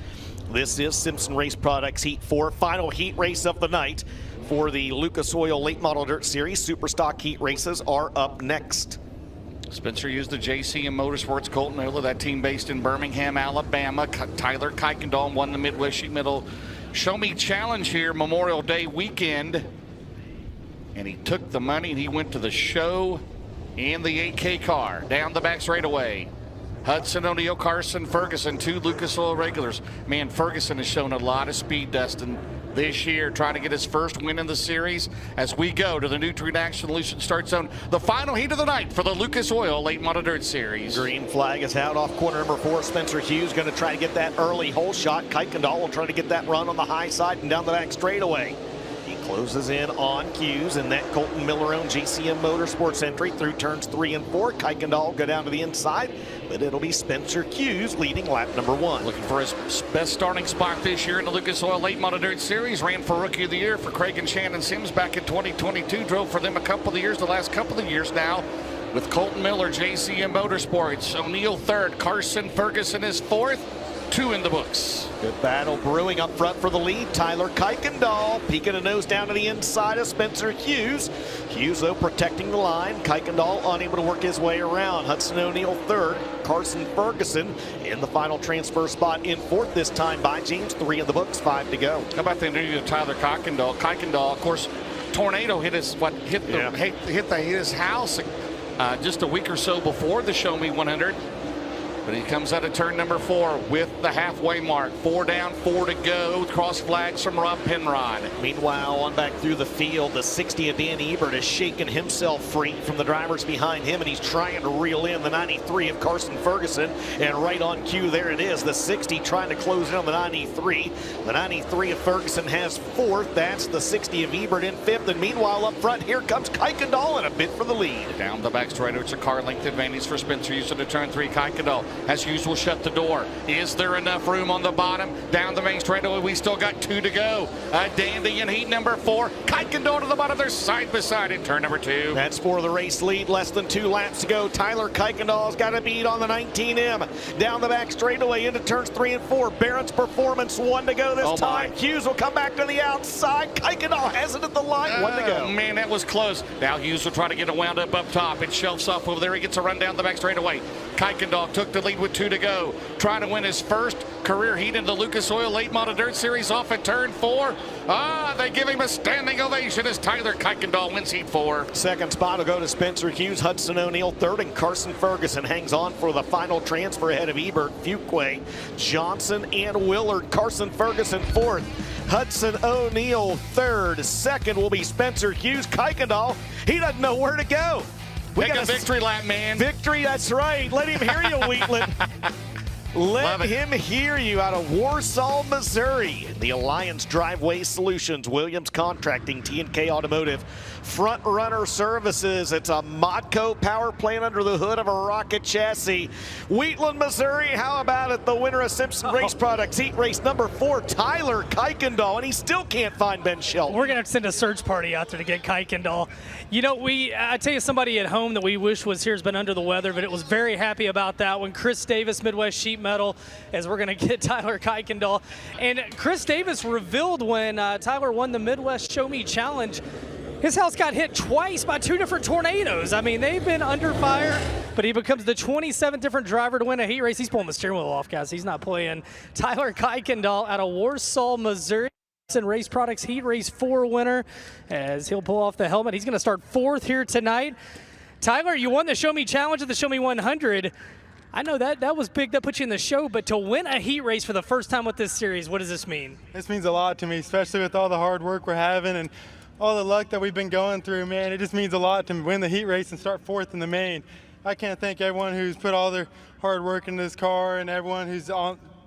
this is Simpson Race Products Heat 4. Final heat race of the night for the Lucas Oil Late Model Dirt Series. Super Stock heat races are up next. Spencer used the JCM Motorsports Colton Miller, that team based in Birmingham, Alabama. Tyler Kuykendall won the Midwest Sheet Metal Show Me Challenge here Memorial Day weekend. And he took the money and he went to the show and the 8K car. Down the back straightaway. Hudson O'Neill, Carson Ferguson, 2 Lucas Oil regulars. Man, Ferguson has shown a lot of speed, Dustin, this year, trying to get his first win in the series as we go to the Nutrient Ag Solutions start zone. The final heat of the night for the Lucas Oil Late Model Dirt Series. Green flag is out off corner number 4. Spencer Hughes going to try to get that early hole shot. Kuykendall will try to get that run on the high side and down the back straightaway. He Closes in on cues in that Colton Miller-owned GCM Motorsports entry through turns 3 and 4. Kuykendall go down to the inside, but it'll be Spencer Hughes leading lap number 1. Looking for his best starting spot this year in the Lucas Oil Late Model Dirt Series. Ran for Rookie of the Year for Craig and Shannon Sims back in 2022. Drove for them a couple of years, the last couple of years now, with Colton Miller, JCM Motorsports. O'Neill third, Carson Ferguson is fourth. 2 in the books. Good battle brewing up front for the lead. Tyler Kuykendall peeking a nose down to the inside of Spencer Hughes. Hughes, though, protecting the line. Kuykendall unable to work his way around. Hudson O'Neill third. Carson Ferguson in the final transfer spot in fourth, this time by James. 3 in the books, 5 to go. How about the interview of Tyler Kuykendall? Kuykendall, of course, tornado hit his his house just a week or so before the Show Me 100. But he comes out of turn number 4 with the halfway mark. 4 down, 4 to go. Cross flags from Rob Penrod. Meanwhile, on back through the field, the 60 of Dan Ebert has shaken himself free from the drivers behind him, and he's trying to reel in the 93 of Carson Ferguson. And right on cue, there it is. The 60 trying to close in on the 93. The 93 of Ferguson has 4th. That's the 60 of Ebert in 5th. And meanwhile, up front, here comes Kuykendall in a bit for the lead. Down the back straight, it's a car length advantage for Spencer Hughes into turn 3. Kuykendall, as Hughes will shut the door. Is there enough room on the bottom? Down the main straightaway, we still got 2 to go. Dandy in heat number 4. Kuykendall to the bottom. They're side by side in turn number 2. That's for the race lead. Less than 2 laps to go. Tyler Kuykendall's got a beat on the 19M. Down the back straightaway into turns 3 and 4. Barron's Performance 1 to go this time. Hughes will come back to the outside. Kuykendall has it at the line. 1 to go. Man, that was close. Now Hughes will try to get a wound up top. It shelves off over there. He gets a run down the back straightaway. Kuykendall took the lead with 2 to go. Trying to win his first career heat in the Lucas Oil Late Model Dirt Series off at turn 4. They give him a standing ovation as Tyler Kuykendall wins heat 4. Second spot will go to Spencer Hughes, Hudson O'Neill third, and Carson Ferguson hangs on for the final transfer ahead of Ebert, Fuquay, Johnson, and Willard. Carson Ferguson 4th. Hudson O'Neill 3rd. Second will be Spencer Hughes. Kuykendall, he doesn't know where to go. We got a victory lap, man. Victory, that's right. Let him hear you, Wheatland. Let him hear you out of Warsaw, Missouri. The Alliance Driveway Solutions, Williams Contracting, T&K Automotive, Front Runner Services. It's a Modco power plant under the hood of a rocket chassis. Wheatland, Missouri, how about it? The winner of Simpson Race Products, heat race number 4, Tyler Kuykendall, and he still can't find Ben Shelton. We're going to have to send a search party out there to get Kuykendall. You know, I tell you, somebody at home that we wish was here has been under the weather, but it was very happy about that when Chris Davis, Midwest Sheet Metal, as we're going to get Tyler Kuykendall. And Chris Davis revealed when Tyler won the Midwest Show Me Challenge, his house got hit twice by 2 different tornadoes. I mean, they've been under fire, but he becomes the 27th different driver to win a heat race. He's pulling the steering wheel off, guys. He's not playing. Tyler Kuykendall out of Warsaw, Missouri. And Race Products Heat Race 4 winner as he'll pull off the helmet. He's going to start 4th here tonight. Tyler, you won the Show Me Challenge at the Show Me 100. I know that was big. That put you in the show, but to win a heat race for the first time with this series, what does this mean? This means a lot to me, especially with all the hard work we're having and all the luck that we've been going through, man. It just means a lot to win the heat race and start 4th in the main. I can't thank everyone who's put all their hard work in this car and everyone who's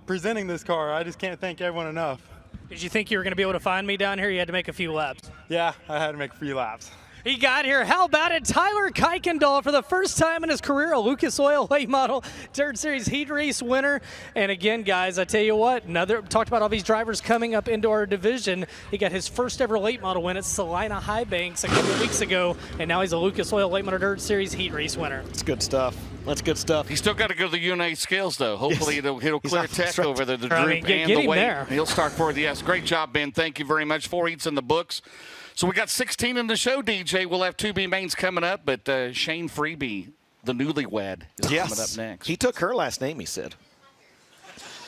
presenting this car. I just can't thank everyone enough. Did you think you were going to be able to find me down here? You had to make a few laps. Yeah, I had to make a few laps. He got here. How about it? Tyler Kuykendall, for the first time in his career, a Lucas Oil Late Model Dirt Series Heat Race winner. And again, guys, I tell you what, talked about all these drivers coming up into our division. He got his first ever late model win at Salina High Banks a couple of weeks ago, and now he's a Lucas Oil Late Model Dirt Series Heat Race winner. It's good stuff. That's good stuff. He's still got to go to the UNA scales, though. Hopefully he'll clear tech over the droop and the weight. There. He'll start 4th. Yes, great job, Ben. Thank you very much. 4 heats in the books. So we got 16 in the show, DJ. We'll have 2B mains coming up, but Shane Freeby, the newlywed, is coming up next. He took her last name, he said.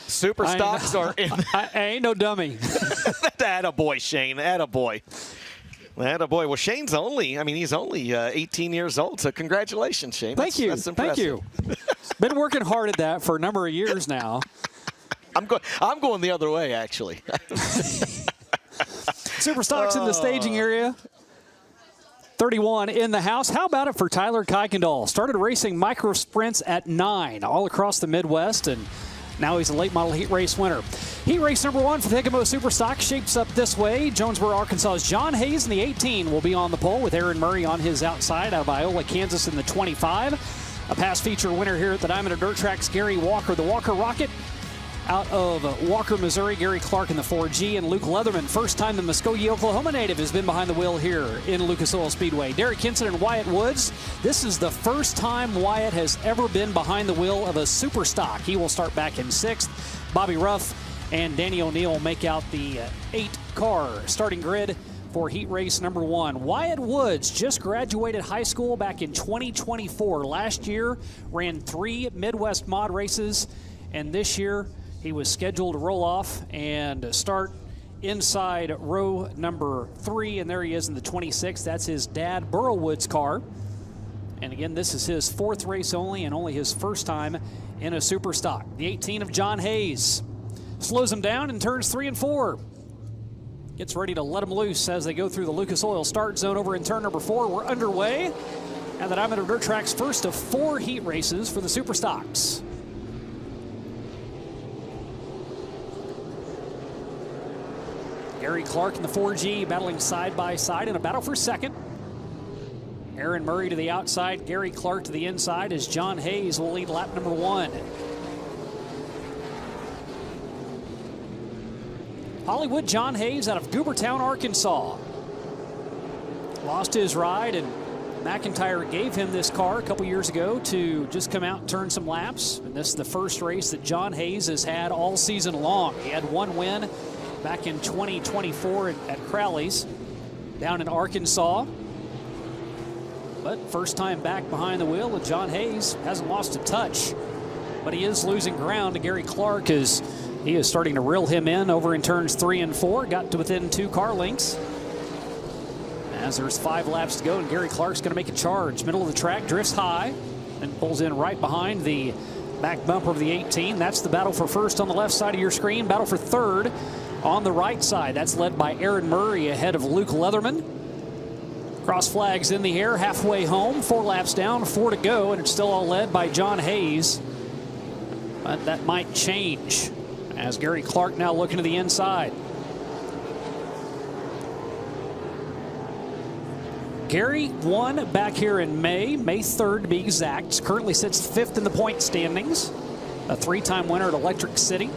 Super stocks are in. I ain't no dummy. Attaboy, Shane. Attaboy. Attaboy. Well, Shane's he's only 18 years old, so congratulations, Shane. Thank you. That's impressive. Thank you. Been working hard at that for a number of years now. I'm going the other way, actually. Super stocks in the staging area. 31 in the house. How about it for Tyler Kuykendall? Started racing micro sprints at 9 all across the Midwest and Now he's a late model heat race winner. Heat race number 1 for the Hikamo Superstock shapes up this way. Jonesboro, Arkansas's John Hayes in the 18 will be on the pole with Aaron Murray on his outside out of Iola, Kansas in the 25. A past feature winner here at the Diamond of Dirt Tracks, Gary Walker, the Walker Rocket. Out of Walker, Missouri, Gary Clark in the 4G, and Luke Leatherman. First time the Muskogee, Oklahoma native has been behind the wheel here in Lucas Oil Speedway. Derek Hinson and Wyatt Woods. This is the first time Wyatt has ever been behind the wheel of a super stock. He will start back in 6th. Bobby Ruff and Danny O'Neill make out the 8-car starting grid for heat race number 1. Wyatt Woods just graduated high school back in 2024. Last year, ran 3 Midwest mod races, and this year, he was scheduled to roll off and start inside row number 3, and there he is in the 26th. That's his dad, Burrow Woods' car. And again, this is his 4th race only and only his first time in a super stock. The 18 of John Hayes slows him down in turns 3 and 4. Gets ready to let him loose as they go through the Lucas Oil start zone over in turn number 4. We're underway, and the Diamond of Dirt Tracks' first of 4 heat races for the super stocks. Gary Clark in the 4G battling side by side in a battle for 2nd. Aaron Murray to the outside, Gary Clark to the inside as John Hayes will lead lap number 1. Hollywood John Hayes out of Goobertown, Arkansas. Lost his ride, and McIntyre gave him this car a couple years ago to just come out and turn some laps. And this is the first race that John Hayes has had all season long. He had 1 win back in 2024 at Crowley's down in Arkansas. But first time back behind the wheel, and John Hayes hasn't lost a touch. But he is losing ground to Gary Clark as he is starting to reel him in over in turns 3 and 4. Got to within 2 car lengths. As there's 5 laps to go, and Gary Clark's going to make a charge. Middle of the track, drifts high, and pulls in right behind the back bumper of the 18. That's the battle for first on the left side of your screen. Battle for third on the right side. That's led by Aaron Murray ahead of Luke Leatherman. Cross flags in the air, halfway home, 4 laps down, 4 to go, and it's still all led by John Hayes. But that might change as Gary Clark now looking to the inside. Gary won back here in May 3rd to be exact. Currently sits 5th in the point standings. A 3-time winner at Electric City.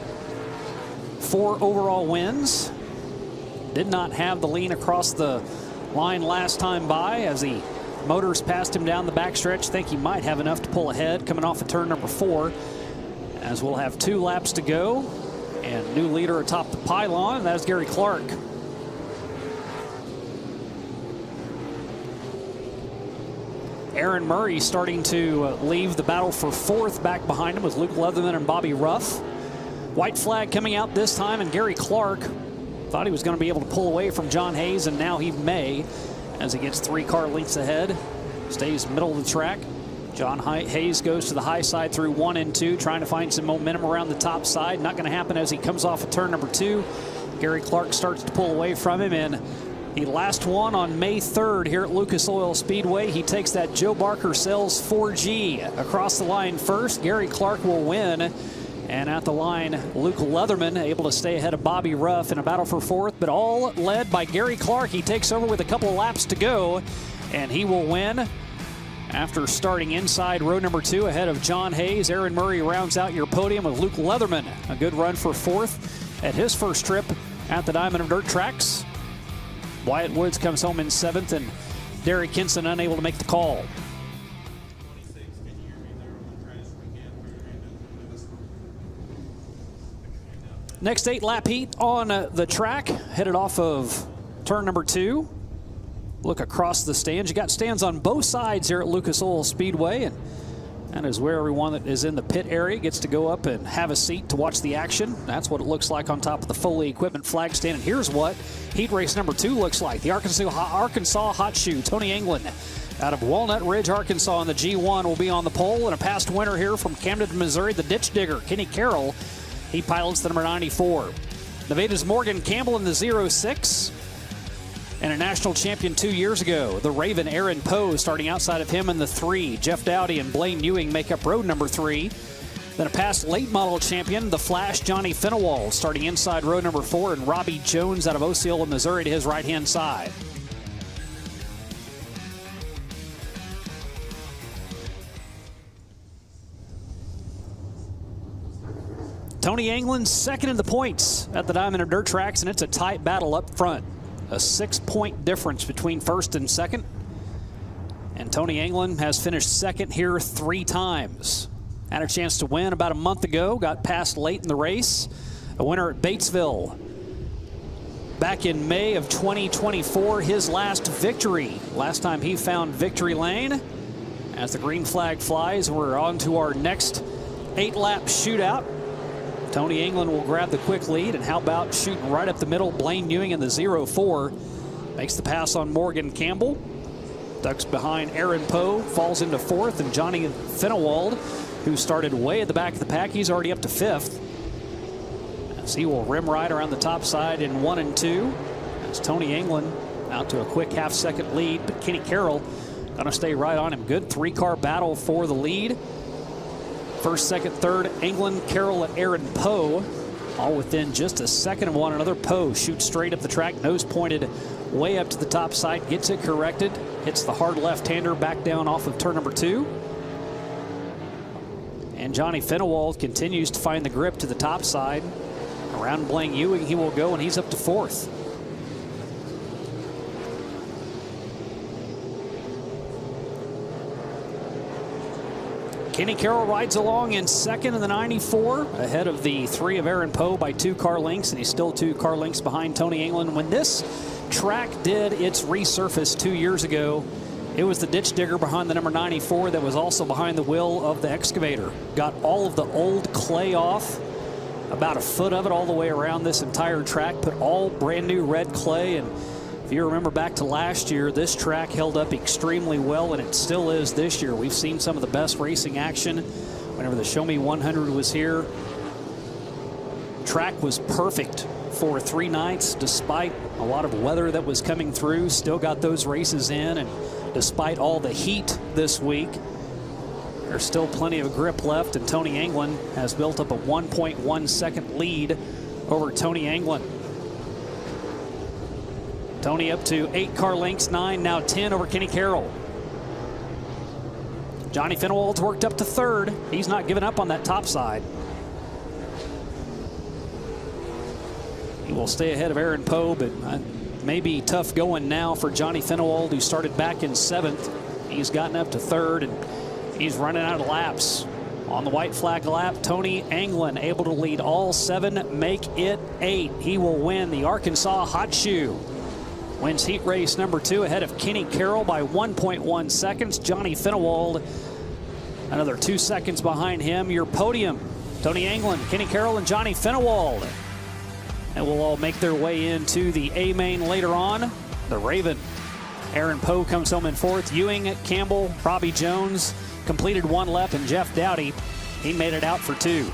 4 overall wins. Did not have the lean across the line last time by as the motors passed him down the backstretch. Think he might have enough to pull ahead coming off of turn number 4. As we'll have 2 laps to go. And new leader atop the pylon, that's Gary Clark. Aaron Murray starting to leave the battle for 4th back behind him with Luke Leatherman and Bobby Ruff. White flag coming out this time, and Gary Clark thought he was going to be able to pull away from John Hayes, and now he may as he gets 3 car lengths ahead. Stays middle of the track. John Hayes goes to the high side through 1 and 2, trying to find some momentum around the top side. Not going to happen as he comes off of turn number 2. Gary Clark starts to pull away from him, and he last won on May 3rd here at Lucas Oil Speedway. He takes that Joe Barker Sells 4G across the line first. Gary Clark will win. And at the line, Luke Leatherman able to stay ahead of Bobby Ruff in a battle for 4th, but all led by Gary Clark. He takes over with a couple of laps to go, and he will win after starting inside row number 2 ahead of John Hayes. Aaron Murray rounds out your podium with Luke Leatherman. A good run for 4th at his first trip at the Diamond of Dirt Tracks. Wyatt Woods comes home in 7th, and Derek Hinson unable to make the call. Next 8-lap heat on the track, headed off of turn number 2. Look across the stands. You got stands on both sides here at Lucas Oil Speedway, and that is where everyone that is in the pit area gets to go up and have a seat to watch the action. That's what it looks like on top of the Foley Equipment flag stand. And here's what heat race number 2 looks like. The Arkansas Hot Shoe, Tony England, out of Walnut Ridge, Arkansas in the G1 will be on the pole. And a past winner here from Camden, Missouri, the Ditch Digger, Kenny Carroll. He pilots the number 94. Nevada's Morgan Campbell in the 06. And a national champion 2 years ago, the Raven Aaron Poe starting outside of him in the 3. Jeff Dowdy and Blaine Ewing make up road number 3. Then a past late model champion, the Flash Johnny Finewald, starting inside row number 4, and Robbie Jones out of Osceola, Missouri to his right-hand side. Tony England second in the points at the Diamond and Dirt Tracks, and it's a tight battle up front. A 6-point difference between first and second. And Tony England has finished second here 3 times. Had a chance to win about a month ago, got passed late in the race. A winner at Batesville back in May of 2024, his last victory. Last time he found victory lane. As the green flag flies, we're on to our next 8-lap shootout. Tony England will grab the quick lead, and how about shooting right up the middle? Blaine Ewing in the 0-4 makes the pass on Morgan Campbell. Ducks behind Aaron Poe, falls into 4th, and Johnny Finewald, who started way at the back of the pack, he's already up to 5th. As he will rim right around the top side in 1 and 2. As Tony England out to a quick half-second lead, but Kenny Carroll going to stay right on him. Good 3-car battle for the lead. First, second, third, England, Carroll, and Aaron Poe, all within just a second of one another. Poe shoots straight up the track, nose pointed way up to the top side, gets it corrected, hits the hard left-hander back down off of turn number 2. And Johnny Finewald continues to find the grip to the top side. Around Blaine Ewing he will go, and he's up to 4th. Kenny Carroll rides along in second in the 94, ahead of the 3 of Aaron Poe by 2 car lengths, and he's still 2 car lengths behind Tony England. When this track did its resurface 2 years ago, it was the ditch digger behind the number 94 that was also behind the wheel of the excavator. Got all of the old clay off, about a foot of it all the way around this entire track, put all brand new red clay. And if you remember back to last year, this track held up extremely well, and it still is this year. We've seen some of the best racing action whenever the Show Me 100 was here. Track was perfect for 3 nights, despite a lot of weather that was coming through. Still got those races in, and despite all the heat this week, there's still plenty of grip left, and Tony England has built up a 1.1 second lead over Tony England. Tony up to 8 car lengths, 9, now 10 over Kenny Carroll. Johnny Finewald's worked up to 3rd. He's not giving up on that top side. He will stay ahead of Aaron Poe, but maybe tough going now for Johnny Finewald, who started back in 7th. He's gotten up to 3rd, and he's running out of laps. On the white flag lap, Tony England able to lead all 7, make it 8. He will win the Arkansas Hot Shoe. Wins heat race number 2 ahead of Kenny Carroll by 1.1 seconds. Johnny Finewald another 2 seconds behind him. Your podium, Tony England, Kenny Carroll, and Johnny Finewald. And will all make their way into the A main later on. The Raven. Aaron Poe comes home in 4th. Ewing, Campbell, Robbie Jones completed 1 lap, and Jeff Dowdy, he made it out for 2.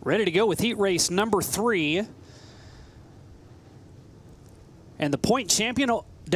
Ready to go with heat race number 3. And the point champion